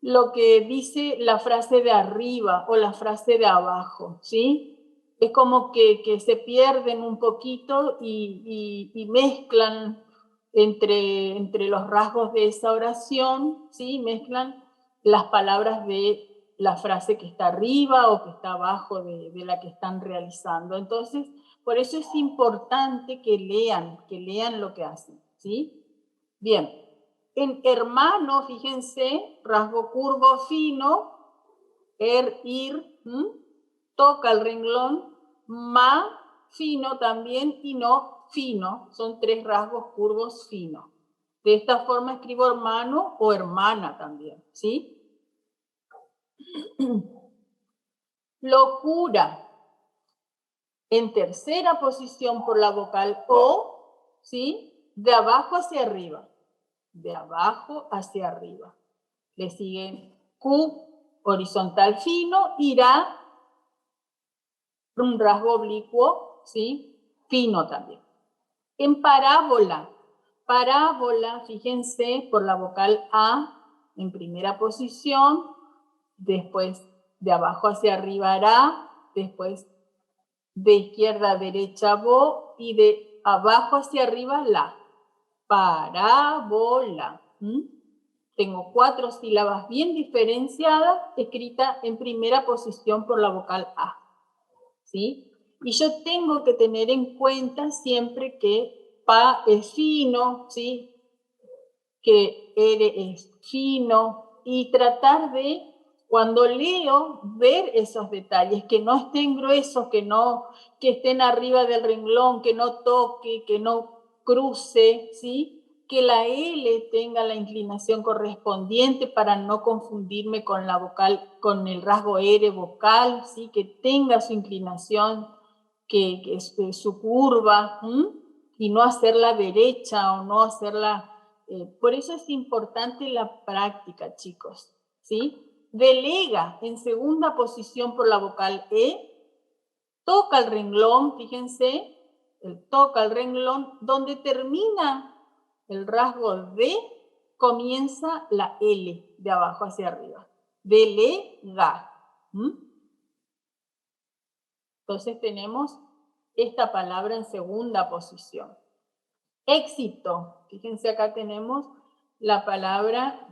lo que dice la frase de arriba o la frase de abajo, ¿sí? Es como que se pierden un poquito y mezclan entre los rasgos de esa oración, ¿sí? Mezclan las palabras de la frase que está arriba o que está abajo de la que están realizando. Entonces, por eso es importante que lean lo que hacen, ¿sí? Bien, en hermano, fíjense, rasgo curvo fino, ir, toca el renglón, ma, fino también, y no, fino, son tres rasgos curvos finos. De esta forma escribo hermano o hermana también, ¿sí? Locura. En tercera posición por la vocal O, ¿sí? De abajo hacia arriba. De abajo hacia arriba. Le sigue Q, horizontal fino, irá un rasgo oblicuo, ¿sí? Fino también. En parábola. Parábola, fíjense, por la vocal A, en primera posición, después de abajo hacia arriba ra, después de izquierda a derecha bo y de abajo hacia arriba la. Parábola. Tengo 4 sílabas bien diferenciadas escritas en primera posición por la vocal A. ¿Sí? Y yo tengo que tener en cuenta siempre que pa es fino, ¿sí? Que R es fino, y tratar de, cuando leo, ver esos detalles, que no estén gruesos, que estén arriba del renglón, que no toque, que no cruce, ¿sí? Que la L tenga la inclinación correspondiente para no confundirme con la vocal, con el rasgo R vocal, ¿sí? Que tenga su inclinación, que es su curva, y no hacerla derecha o no hacerla... por eso es importante la práctica, chicos, ¿sí? Delega en segunda posición por la vocal E, toca el renglón, fíjense, toca el renglón, donde termina el rasgo D, comienza la L de abajo hacia arriba. Delega. Entonces tenemos esta palabra en segunda posición. Éxito. Fíjense, acá tenemos la palabra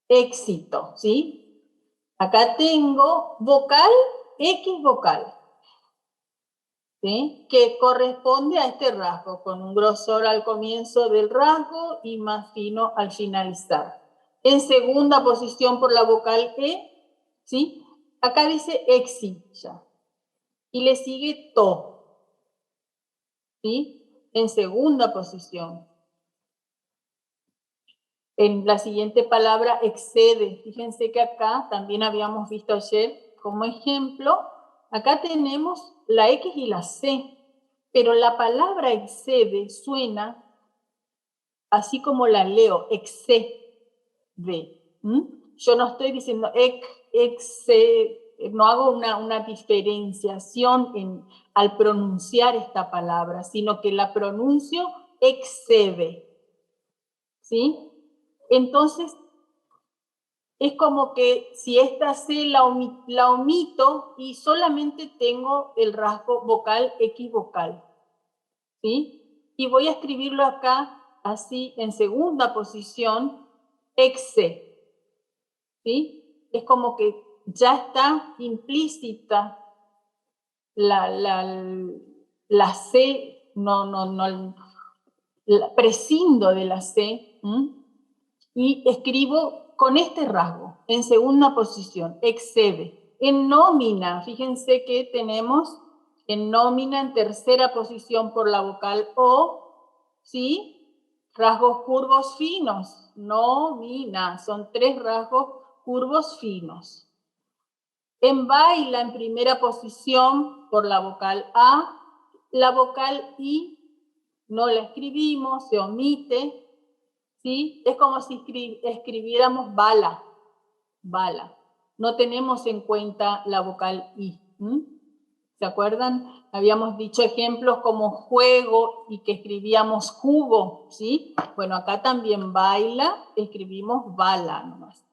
éxito, ¿sí? Acá tengo vocal, X vocal, ¿sí? Que corresponde a este rasgo, con un grosor al comienzo del rasgo y más fino al finalizar. En segunda posición por la vocal E, ¿sí? Acá dice éxito, y le sigue to, ¿sí? En segunda posición. En la siguiente palabra, excede. Fíjense que acá también habíamos visto ayer como ejemplo. Acá tenemos la X y la C, pero la palabra excede suena así como la leo, excede. Yo no estoy diciendo excede, no hago una diferenciación al pronunciar esta palabra, sino que la pronuncio excede. ¿Sí? Entonces, es como que si esta C la omito y solamente tengo el rasgo vocal X vocal. ¿Sí? Y voy a escribirlo acá, así, en segunda posición, exe. ¿Sí? Es como que ya está implícita la C, prescindo de la C, y escribo con este rasgo, en segunda posición, excede. En nómina, fíjense que tenemos en nómina en tercera posición por la vocal O, ¿sí? Rasgos curvos finos, nómina, son 3 rasgos curvos finos. En baila en primera posición por la vocal A, la vocal I no la escribimos, se omite, ¿sí? Es como si escribiéramos bala, bala. No tenemos en cuenta la vocal I. ¿Se acuerdan? Habíamos dicho ejemplos como juego y que escribíamos jugo, ¿sí? Bueno, acá también baila, escribimos bala nomás.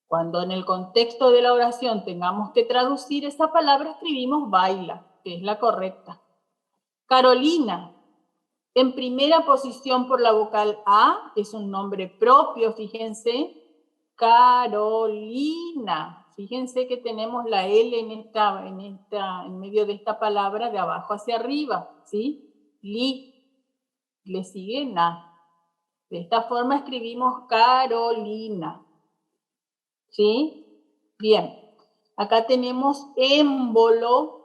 Cuando en el contexto de la oración tengamos que traducir esa palabra, escribimos baila, que es la correcta. Carolina. En primera posición por la vocal A, es un nombre propio, fíjense. Carolina. Fíjense que tenemos la L en medio de esta palabra de abajo hacia arriba, ¿sí? Le sigue na. De esta forma escribimos Carolina. ¿Sí? Bien. Acá tenemos émbolo.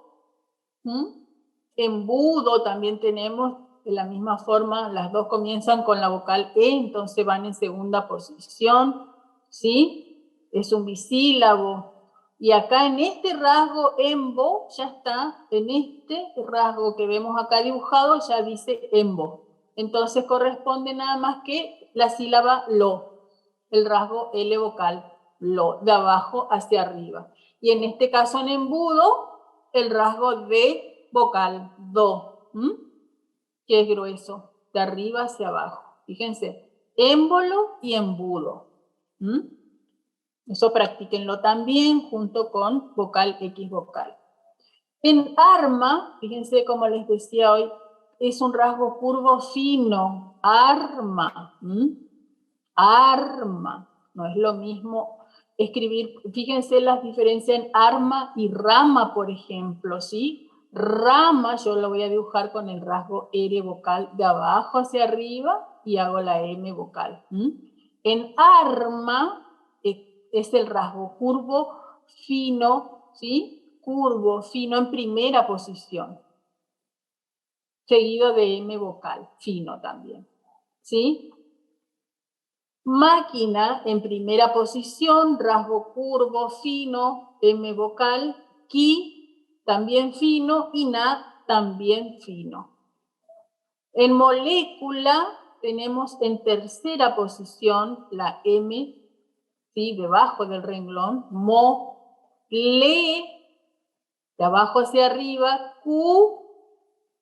Embudo también tenemos. De la misma forma, las dos comienzan con la vocal E, entonces van en segunda posición, ¿sí? Es un bisílabo. Y acá en este rasgo embo ya está, en este rasgo que vemos acá dibujado ya dice embo. Entonces corresponde nada más que la sílaba lo, el rasgo L vocal, lo, de abajo hacia arriba. Y en este caso en embudo, el rasgo D vocal, do, que es grueso, de arriba hacia abajo. Fíjense, émbolo y embudo. Eso practíquenlo también junto con vocal X vocal. En arma, fíjense como les decía hoy, es un rasgo curvo fino, arma. Arma, no es lo mismo escribir, fíjense las diferencias en arma y rama, por ejemplo, ¿sí? Rama yo lo voy a dibujar con el rasgo R vocal de abajo hacia arriba y hago la M vocal. En arma es el rasgo curvo fino, ¿sí? Curvo fino en primera posición, seguido de M vocal, fino también, ¿sí? Máquina en primera posición, rasgo curvo fino, M vocal, ki también fino y na también fino. En molécula tenemos en tercera posición la M, ¿sí? Debajo del renglón, mo, le, de abajo hacia arriba, Q,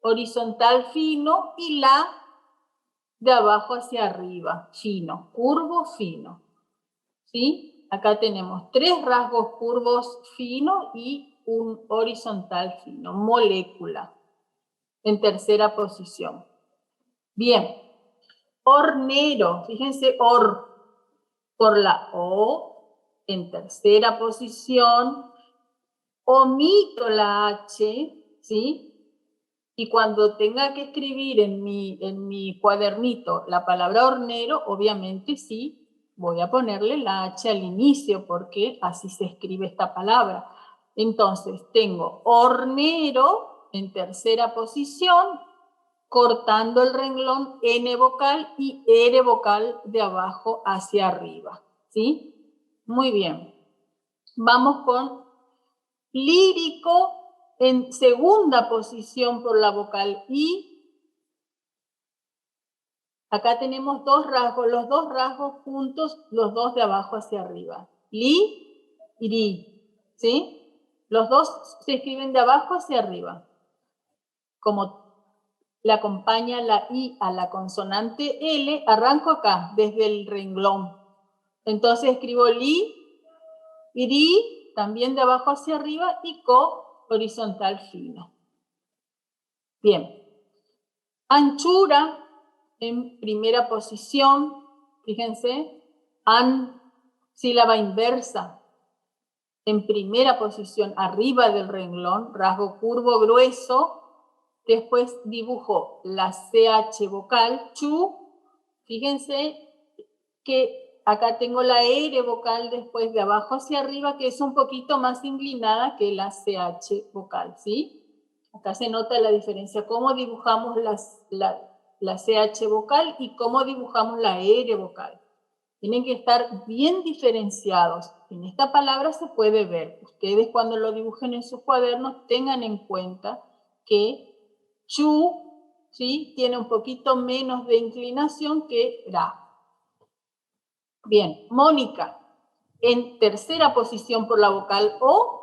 horizontal fino, y la, de abajo hacia arriba, fino, curvo fino. ¿Sí? Acá tenemos 3 rasgos curvos finos y un horizontal fino, molécula, en tercera posición. Bien, hornero, fíjense, por la O, en tercera posición, omito la H, ¿sí? Y cuando tenga que escribir en mi cuadernito la palabra hornero, obviamente sí, voy a ponerle la H al inicio porque así se escribe esta palabra. Entonces tengo hornero en tercera posición, cortando el renglón N vocal y R vocal de abajo hacia arriba. ¿Sí? Muy bien. Vamos con lírico en segunda posición por la vocal I. Acá tenemos 2 rasgos, los 2 rasgos juntos, los 2 de abajo hacia arriba. Li y ri, ¿sí? Los 2 se escriben de abajo hacia arriba. Como le acompaña la I a la consonante L, arranco acá, desde el renglón. Entonces escribo li, y ri, también de abajo hacia arriba, y co, horizontal fino. Bien. Anchura en primera posición, fíjense, an, sílaba inversa, en primera posición, arriba del renglón, rasgo curvo grueso, después dibujo la CH vocal, chu, fíjense que acá tengo la R vocal después de abajo hacia arriba, que es un poquito más inclinada que la CH vocal, ¿sí? Acá se nota la diferencia, cómo dibujamos la CH vocal y cómo dibujamos la R vocal. Tienen que estar bien diferenciados. En esta palabra se puede ver. Ustedes cuando lo dibujen en sus cuadernos tengan en cuenta que chu, ¿sí? Tiene un poquito menos de inclinación que ra. Bien, Mónica, en tercera posición por la vocal O,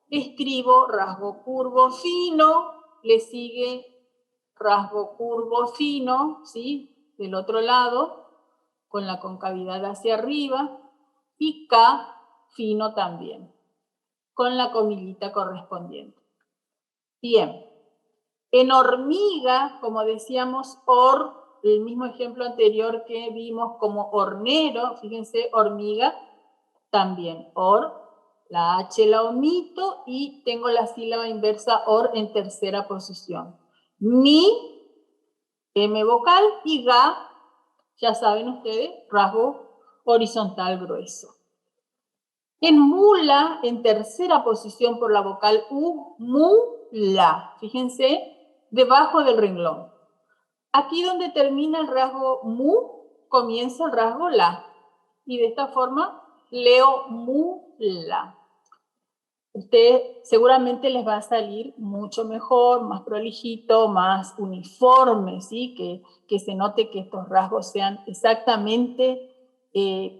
escribo rasgo curvo fino, le sigue rasgo curvo fino, ¿sí? Del otro lado, con la concavidad hacia arriba, y K fino también, con la comillita correspondiente. Bien, en hormiga, como decíamos, el mismo ejemplo anterior que vimos como hornero, fíjense, hormiga, también la H la omito y tengo la sílaba inversa en tercera posición. Mi, M vocal, y ga, ya saben ustedes, rasgo horizontal grueso. En mula, en tercera posición por la vocal U, mu, la. Fíjense, debajo del renglón. Aquí donde termina el rasgo mu, comienza el rasgo la. Y de esta forma leo mu, la. seguramente les va a salir mucho mejor, más prolijito, más uniforme, ¿sí? Que se note que estos rasgos sean exactamente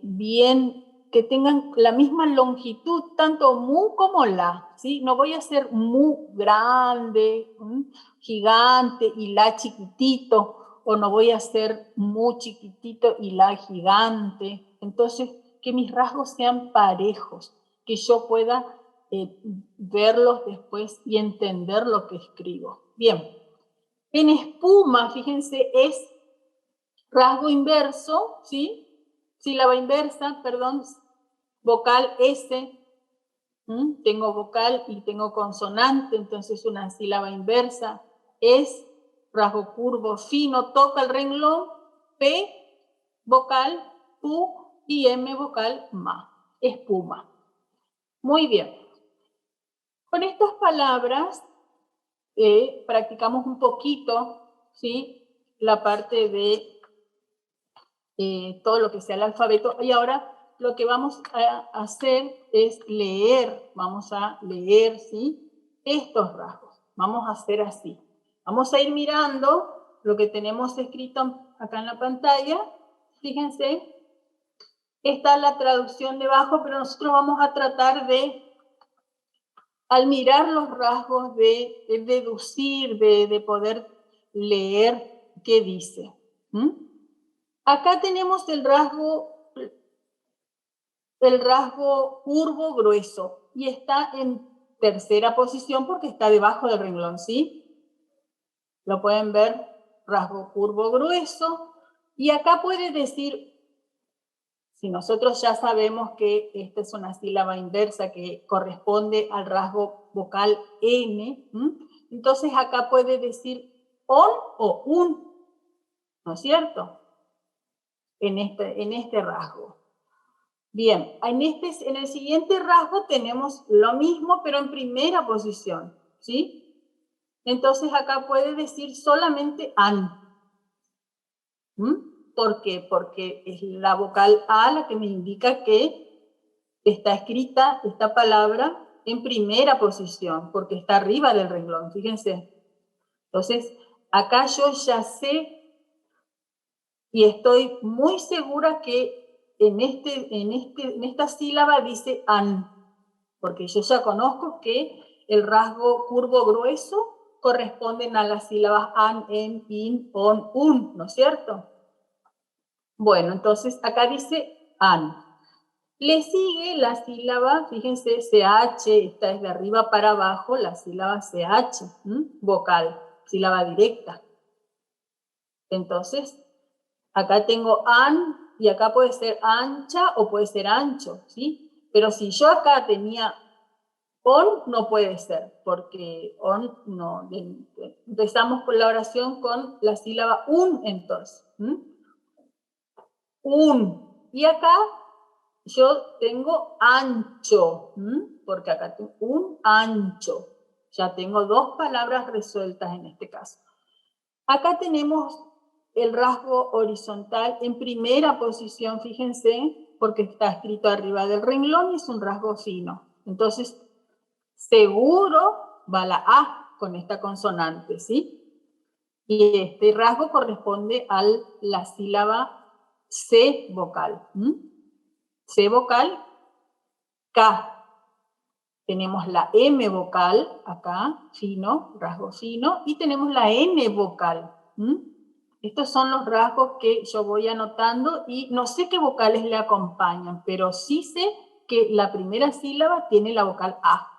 bien, que tengan la misma longitud, tanto mu como la, ¿sí? No voy a hacer mu grande, gigante y la chiquitito, o no voy a hacer mu chiquitito y la gigante. Entonces, que mis rasgos sean parejos, que yo pueda verlos después y entender lo que escribo. Bien, en espuma, fíjense, es rasgo inverso, ¿sí? Sílaba inversa, perdón, vocal S, tengo vocal y tengo consonante, entonces una sílaba inversa es rasgo curvo fino, toca el renglón, P vocal, U y M vocal, ma, espuma. Muy bien. Con estas palabras practicamos un poquito, ¿sí? La parte de todo lo que sea el alfabeto. Y ahora lo que vamos a hacer es leer, vamos a leer, ¿sí? Estos rasgos. Vamos a hacer así. Vamos a ir mirando lo que tenemos escrito acá en la pantalla. Fíjense, está la traducción debajo, pero nosotros vamos a tratar de, al mirar los rasgos, de deducir, de poder leer qué dice. Acá tenemos el rasgo curvo grueso y está en tercera posición porque está debajo del renglón, ¿sí? Lo pueden ver, rasgo curvo grueso. Y acá puede decir, si nosotros ya sabemos que esta es una sílaba inversa que corresponde al rasgo vocal N, entonces acá puede decir on o un, ¿no es cierto? En este rasgo. Bien, en el siguiente rasgo tenemos lo mismo, pero en primera posición, ¿sí? Entonces acá puede decir solamente an. ¿Por qué? Porque es la vocal A la que me indica que está escrita esta palabra en primera posición, porque está arriba del renglón, fíjense. Entonces, acá yo ya sé y estoy muy segura que en esta sílaba dice an, porque yo ya conozco que el rasgo curvo grueso corresponden a las sílabas an, en, in, on, un, ¿no es cierto? Bueno, entonces acá dice an. Le sigue la sílaba, fíjense, CH, esta es de arriba para abajo, la sílaba CH, vocal, sílaba directa. Entonces, acá tengo an y acá puede ser ancha o puede ser ancho, ¿sí? Pero si yo acá tenía on, no puede ser, porque on no. Empezamos con la oración con la sílaba un, entonces. Un. Y acá yo tengo ancho, porque acá tengo un ancho. Ya tengo dos palabras resueltas en este caso. Acá tenemos el rasgo horizontal en primera posición, fíjense, porque está escrito arriba del renglón y es un rasgo fino. Entonces, seguro va la A con esta consonante, ¿sí? Y este rasgo corresponde a la sílaba C vocal. C vocal, K. Tenemos la M vocal acá, fino, rasgo fino, y tenemos la N vocal. Estos son los rasgos que yo voy anotando y no sé qué vocales le acompañan, pero sí sé que la primera sílaba tiene la vocal A.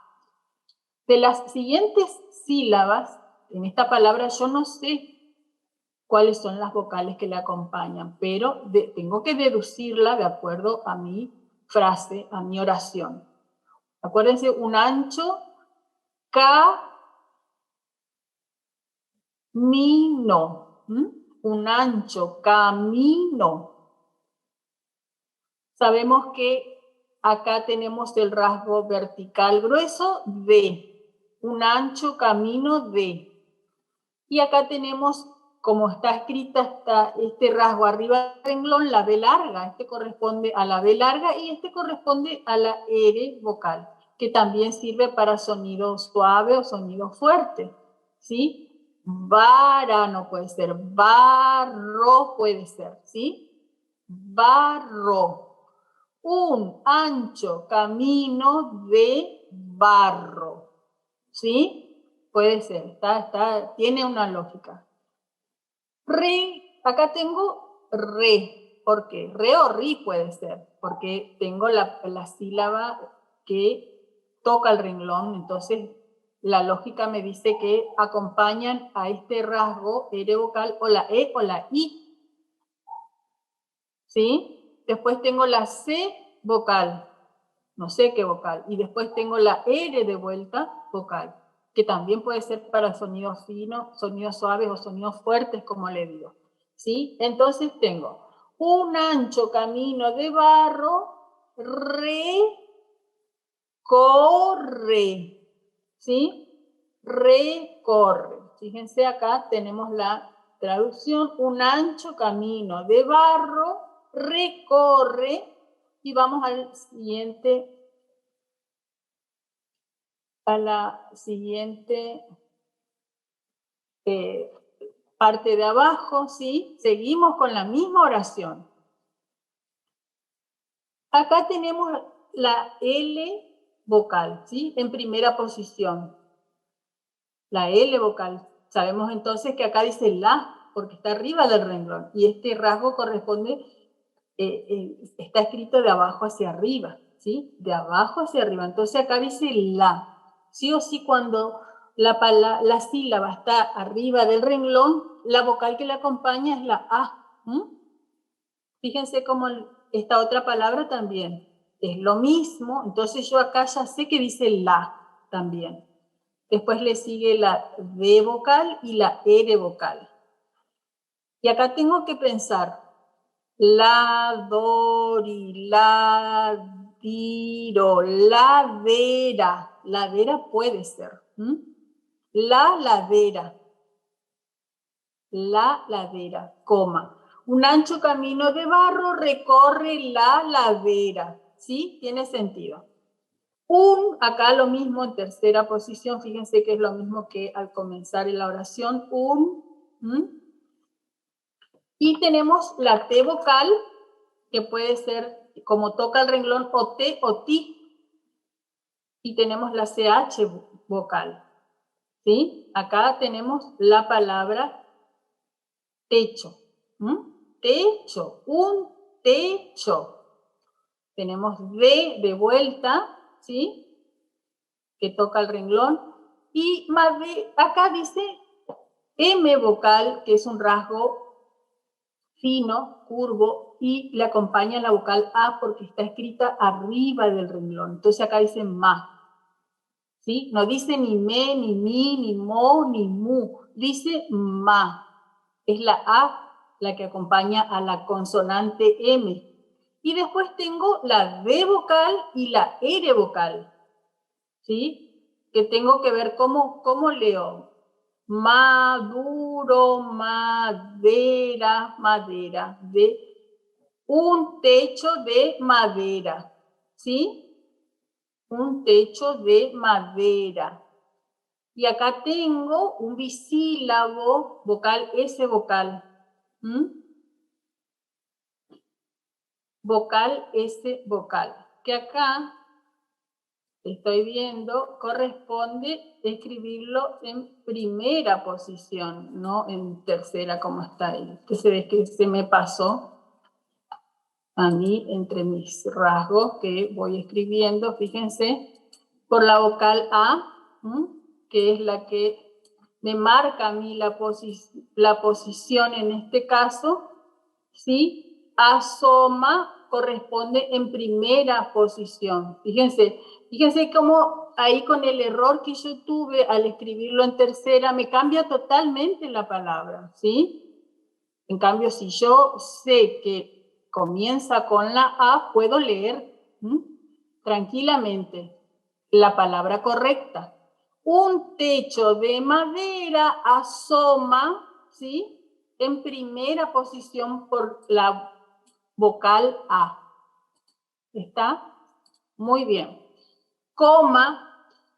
De las siguientes sílabas, en esta palabra yo no sé cuáles son las vocales que le acompañan, pero tengo que deducirla de acuerdo a mi frase, a mi oración. Acuérdense, un ancho, camino. Un ancho, camino. Sabemos que acá tenemos el rasgo vertical grueso de. Un ancho camino de. Y acá tenemos, como está escrita este rasgo arriba del renglón, la B larga. Este corresponde a la B larga y este corresponde a la R vocal. que también sirve para sonido suave o sonido fuerte, ¿sí? Vara no puede ser, barro puede ser, ¿sí? Barro. Un ancho camino de barro, ¿sí? Puede ser, tiene una lógica. Re, acá tengo re, ¿por qué? Re o ri puede ser, porque tengo la sílaba que toca el renglón, entonces la lógica me dice que acompañan a este rasgo R vocal o la E o la I, ¿sí? Después tengo la C vocal, no sé qué vocal, y después tengo la R de vuelta vocal, que también puede ser para sonidos finos, sonidos suaves o sonidos fuertes, como le digo, ¿sí? Entonces tengo un ancho camino de barro, recorre, ¿sí? Recorre. Fíjense acá tenemos la traducción, un ancho camino de barro, recorre, y vamos al siguiente, a la siguiente parte de abajo, ¿sí? Seguimos con la misma oración. Acá tenemos la L vocal, ¿sí? En primera posición. La L vocal. Sabemos entonces que acá dice la, porque está arriba del renglón. Y este rasgo corresponde, está escrito de abajo hacia arriba, ¿sí? De abajo hacia arriba. Entonces acá dice la. Sí o sí, cuando la sílaba está arriba del renglón, la vocal que la acompaña es la A. Fíjense cómo esta otra palabra también es lo mismo. Entonces yo acá ya sé que dice la también. Después le sigue la D vocal y la R vocal. Y acá tengo que pensar la, dori, la, diro, ladera. Ladera puede ser. La ladera. La ladera, coma. Un ancho camino de barro recorre la ladera. ¿Sí? Tiene sentido. Acá lo mismo en tercera posición, fíjense que es lo mismo que al comenzar en la oración, y tenemos la T vocal, que puede ser como toca el renglón o T o ti, y tenemos la CH vocal, ¿sí? Acá tenemos la palabra techo, techo, un techo. Tenemos D de vuelta, ¿sí? Que toca el renglón, y acá dice M vocal, que es un rasgo fino, curvo, y le acompaña la vocal A porque está escrita arriba del renglón. Entonces acá dice ma, ¿sí? No dice ni me, ni mi, ni mo, ni mu, dice ma. Es la A la que acompaña a la consonante M. Y después tengo la D vocal y la R vocal, ¿sí? Que tengo que ver cómo leo. Maduro, madera, madera, de un techo de madera, ¿sí? Un techo de madera. Y acá tengo un bisílabo vocal, S vocal. Vocal, S vocal. Que acá estoy viendo, corresponde escribirlo en primera posición, no en tercera como está ahí. Que se ve que se me pasó a mí entre mis rasgos que voy escribiendo, fíjense, por la vocal A, que es la que me marca a mí la posición en este caso, ¿sí? Asoma corresponde en primera posición. Fíjense cómo ahí con el error que yo tuve al escribirlo en tercera me cambia totalmente la palabra, ¿sí? En cambio, si yo sé que comienza con la A, puedo leer tranquilamente la palabra correcta. Un techo de madera asoma, ¿sí? En primera posición por la vocal A. ¿Está? Muy bien. coma.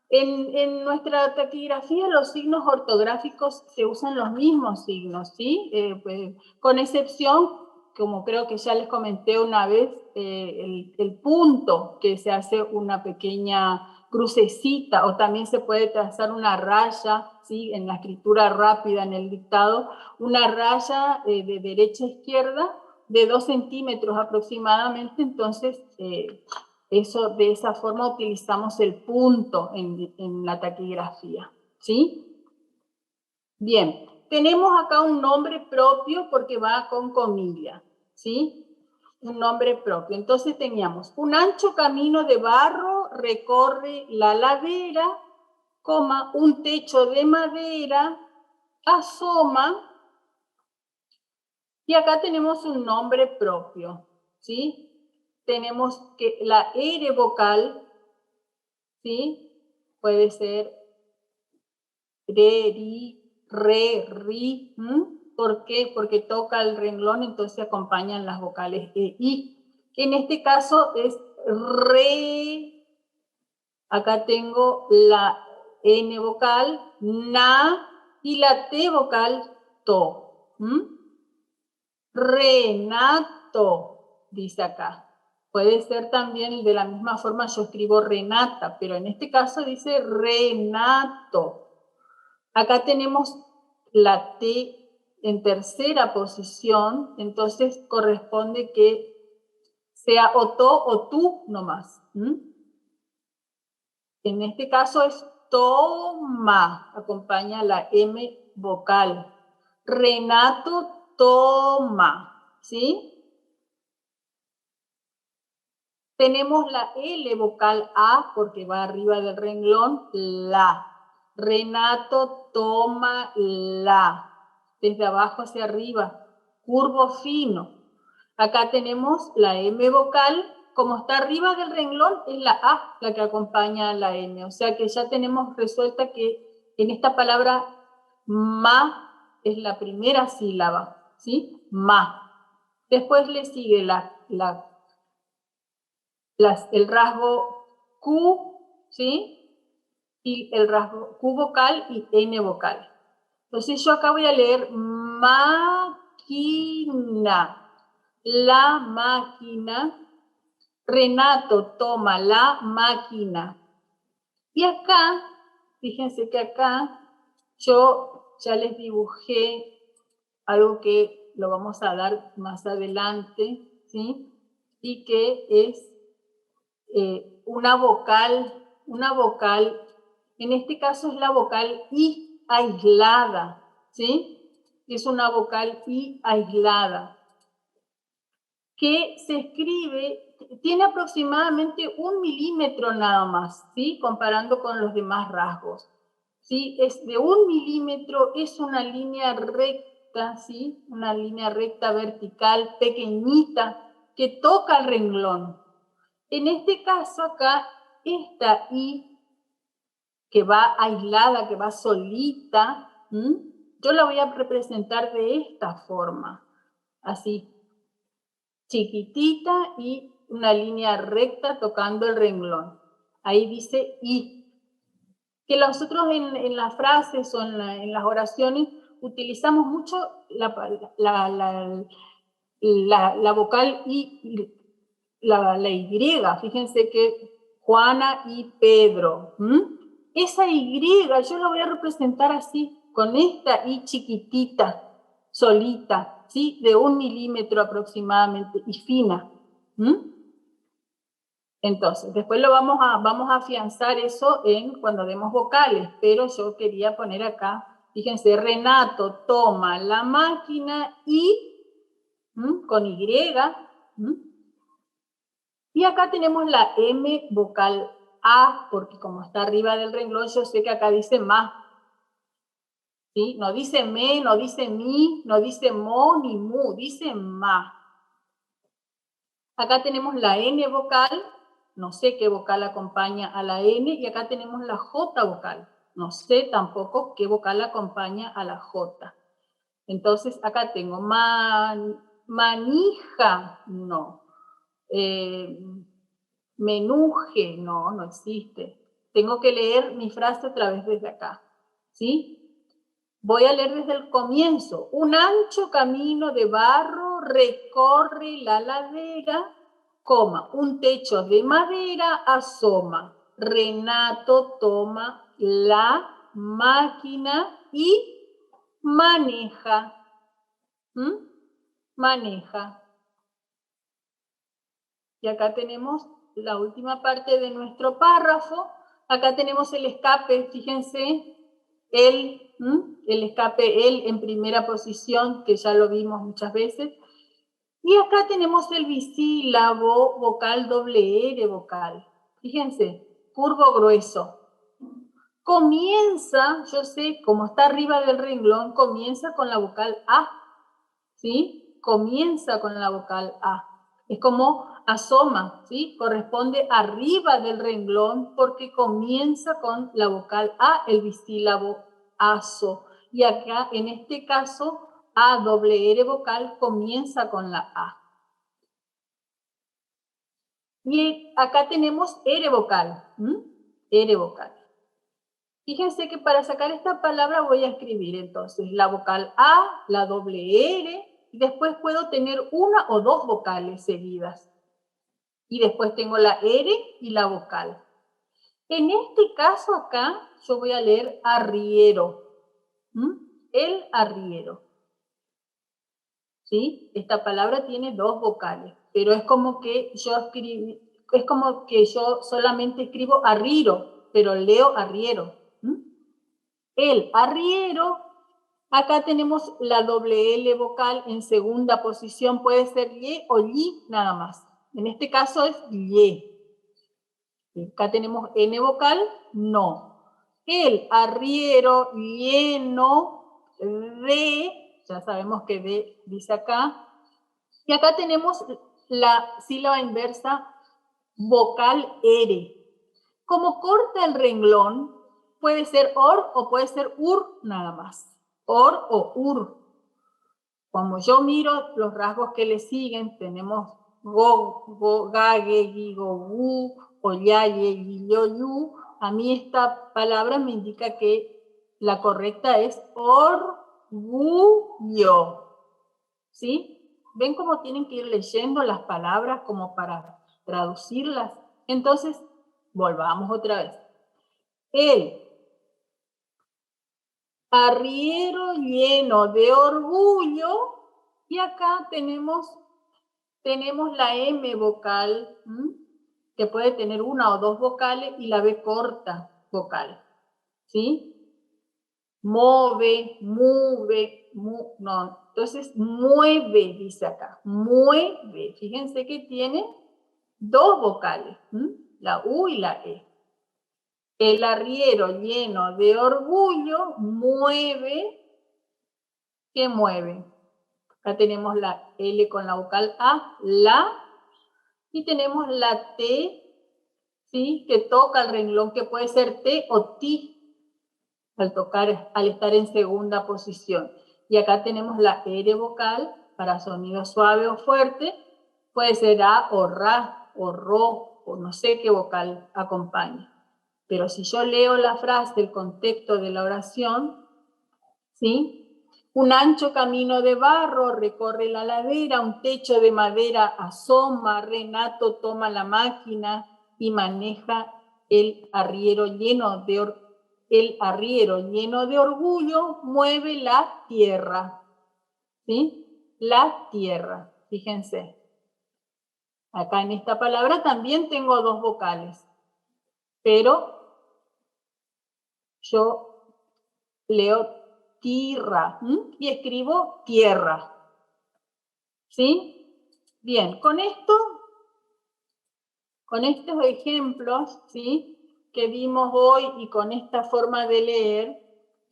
En nuestra taquigrafía los signos ortográficos se usan los mismos signos, ¿sí? Pues, con excepción, como creo que ya les comenté una vez, el punto, que se hace una pequeña crucecita, o también se puede trazar una raya, ¿sí? En la escritura rápida, en el dictado, una raya de derecha a izquierda de 2 centímetros aproximadamente. Entonces, de esa forma utilizamos el punto en la taquigrafía, ¿sí? Bien, tenemos acá un nombre propio porque va con comilla, ¿sí? Un nombre propio. Entonces teníamos: un ancho camino de barro recorre la ladera, coma, un techo de madera asoma, y acá tenemos un nombre propio, ¿sí? Tenemos que la R vocal, ¿sí? Puede ser re, ri, re, ri. ¿Por qué? Porque toca el renglón, entonces acompañan las vocales e, i. En este caso es re. Acá tengo la N vocal, na, y la T vocal, to. Renato, dice acá. Puede ser también de la misma forma, yo escribo Renata, pero en este caso dice Renato. Acá tenemos la T en tercera posición, entonces corresponde que sea o to o tú nomás. En este caso es toma, acompaña la M vocal. Renato toma, ¿sí? Tenemos la L vocal A porque va arriba del renglón, la. Renato toma la. Desde abajo hacia arriba, curvo fino. Acá tenemos la M vocal, como está arriba del renglón, es la A la que acompaña a la N. O sea que ya tenemos resuelta que en esta palabra ma es la primera sílaba, ¿sí? Ma. Después le sigue el rasgo Q, ¿sí? Y el rasgo Q vocal y N vocal. Entonces yo acá voy a leer máquina, la máquina. Renato toma la máquina. Y acá, fíjense que acá yo ya les dibujé algo que lo vamos a dar más adelante, ¿sí? Y que es una vocal, en este caso es la vocal I aislada, ¿sí? Es una vocal I aislada, que se escribe, tiene aproximadamente 1 milímetro nada más, ¿sí? Comparando con los demás rasgos, ¿sí? Es de 1 milímetro, es una línea recta, ¿sí? Una línea recta vertical, pequeñita, que toca el renglón. En este caso acá, esta I, que va aislada, que va solita, yo la voy a representar de esta forma, así, chiquitita y una línea recta tocando el renglón. Ahí dice I. Que nosotros en las frases o en las oraciones utilizamos mucho la vocal I, la Y. Fíjense que Juana y Pedro. Esa Y yo la voy a representar así, con esta I chiquitita, solita, ¿sí? De 1 milímetro aproximadamente y fina. Entonces, después vamos a afianzar eso cuando demos vocales, pero yo quería poner acá, fíjense, Renato toma la máquina y, con Y, y acá tenemos la M vocal A, porque como está arriba del renglón, yo sé que acá dice más. ¿Sí? No dice me, no dice mi, no dice mo ni mu, dice ma. Acá tenemos la N vocal, no sé qué vocal acompaña a la N, y acá tenemos la J vocal. No sé tampoco qué vocal acompaña a la J. Entonces acá tengo manija, no. Menuje, no, no existe. Tengo que leer mi frase otra vez desde acá, ¿sí? Voy a leer desde el comienzo. Un ancho camino de barro recorre la ladera, coma, un techo de madera asoma. Renato toma la máquina y maneja. Maneja. Y acá tenemos la última parte de nuestro párrafo. Acá tenemos el escape, fíjense, el escape, el en primera posición, que ya lo vimos muchas veces. Y acá tenemos el bisílabo, vocal doble R, vocal. Fíjense, curvo grueso. Comienza, yo sé, como está arriba del renglón, comienza con la vocal A, ¿sí? Comienza con la vocal A. Es como asoma, ¿sí? Corresponde arriba del renglón porque comienza con la vocal A, el bisílabo aso. Y acá, en este caso, A doble R vocal comienza con la A. Y acá tenemos R vocal, R vocal. Fíjense que para sacar esta palabra voy a escribir entonces la vocal A, la doble R, y después puedo tener una o dos vocales seguidas. Y después tengo la R y la vocal. En este caso acá yo voy a leer arriero. El arriero. ¿Sí? Esta palabra tiene dos vocales, pero es como que yo solamente escribo arriero, pero leo arriero. El arriero, acá tenemos la doble L vocal en segunda posición, puede ser ye o li nada más. En este caso es ye. Acá tenemos N vocal, no. El arriero lleno de, ya sabemos que de dice acá. Y acá tenemos la sílaba inversa vocal R. Como corta el renglón, puede ser or o puede ser ur nada más. Or o ur. Como yo miro los rasgos que le siguen, tenemos go, gage, gigo, gu, oyaye, giyoyu. A mí esta palabra me indica que la correcta es orgullo. ¿Sí? ¿Ven cómo tienen que ir leyendo las palabras como para traducirlas? Entonces, volvamos otra vez. El arriero lleno de orgullo, y acá tenemos la M vocal, que puede tener una o dos vocales, y la B corta vocal, ¿sí? Move, no, entonces mueve, dice acá, mueve. Fíjense que tiene dos vocales, la U y la E. El arriero lleno de orgullo mueve, ¿qué mueve? Acá tenemos la L con la vocal A, la, y tenemos la T, ¿sí? Que toca el renglón, que puede ser T o Ti, al estar en segunda posición. Y acá tenemos la R vocal para sonido suave o fuerte, puede ser A o Ra o Ro o no sé qué vocal acompaña. Pero si yo leo la frase, el contexto de la oración, ¿sí? Un ancho camino de barro recorre la ladera, un techo de madera asoma, Renato toma la máquina y maneja el arriero lleno de orgullo, mueve la tierra. ¿Sí? La tierra, fíjense. Acá en esta palabra también tengo dos vocales, pero yo leo tierra y escribo tierra. ¿Sí? Bien, con estos ejemplos, ¿sí? Que vimos hoy y con esta forma de leer,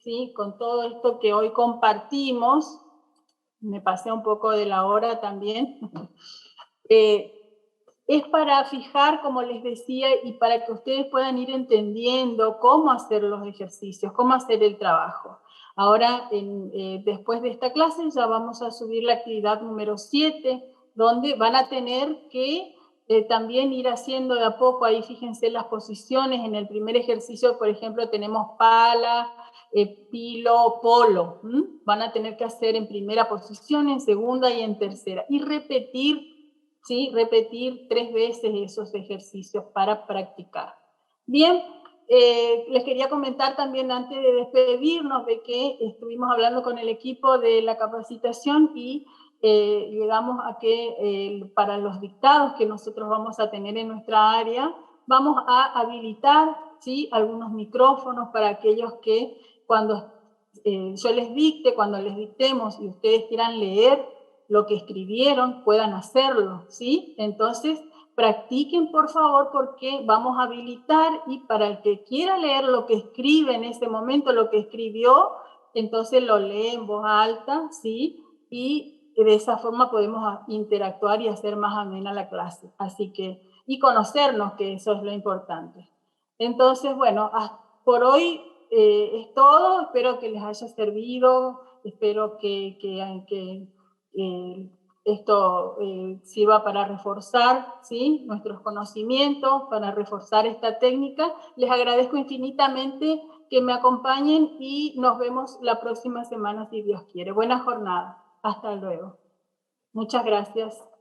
¿sí? Con todo esto que hoy compartimos, me pasé un poco de la hora también, es para fijar, como les decía, y para que ustedes puedan ir entendiendo cómo hacer los ejercicios, cómo hacer el trabajo. Ahora, después de esta clase, ya vamos a subir la actividad número 7, donde van a tener que también ir haciendo de a poco, ahí fíjense las posiciones, en el primer ejercicio, por ejemplo, tenemos pala, pilo, polo, van a tener que hacer en primera posición, en segunda y en tercera, y repetir, ¿sí? Repetir 3 veces esos ejercicios para practicar. Bien, les quería comentar también antes de despedirnos de que estuvimos hablando con el equipo de la capacitación y llegamos a que para los dictados que nosotros vamos a tener en nuestra área, vamos a habilitar, ¿sí?, algunos micrófonos para aquellos que cuando yo les dicte, cuando les dictemos y ustedes quieran leer lo que escribieron, puedan hacerlo, ¿sí? Entonces, practiquen por favor porque vamos a habilitar y para el que quiera leer lo que escribe en ese momento, lo que escribió, entonces lo lee en voz alta, ¿sí? Y de esa forma podemos interactuar y hacer más amena la clase. Así que, y conocernos, que eso es lo importante. Entonces, bueno, por hoy es todo. Espero que les haya servido, espero que esto sirva para reforzar, ¿sí?, nuestros conocimientos, para reforzar esta técnica. Les agradezco infinitamente que me acompañen y nos vemos la próxima semana si Dios quiere. Buena jornada. Hasta luego. Muchas gracias.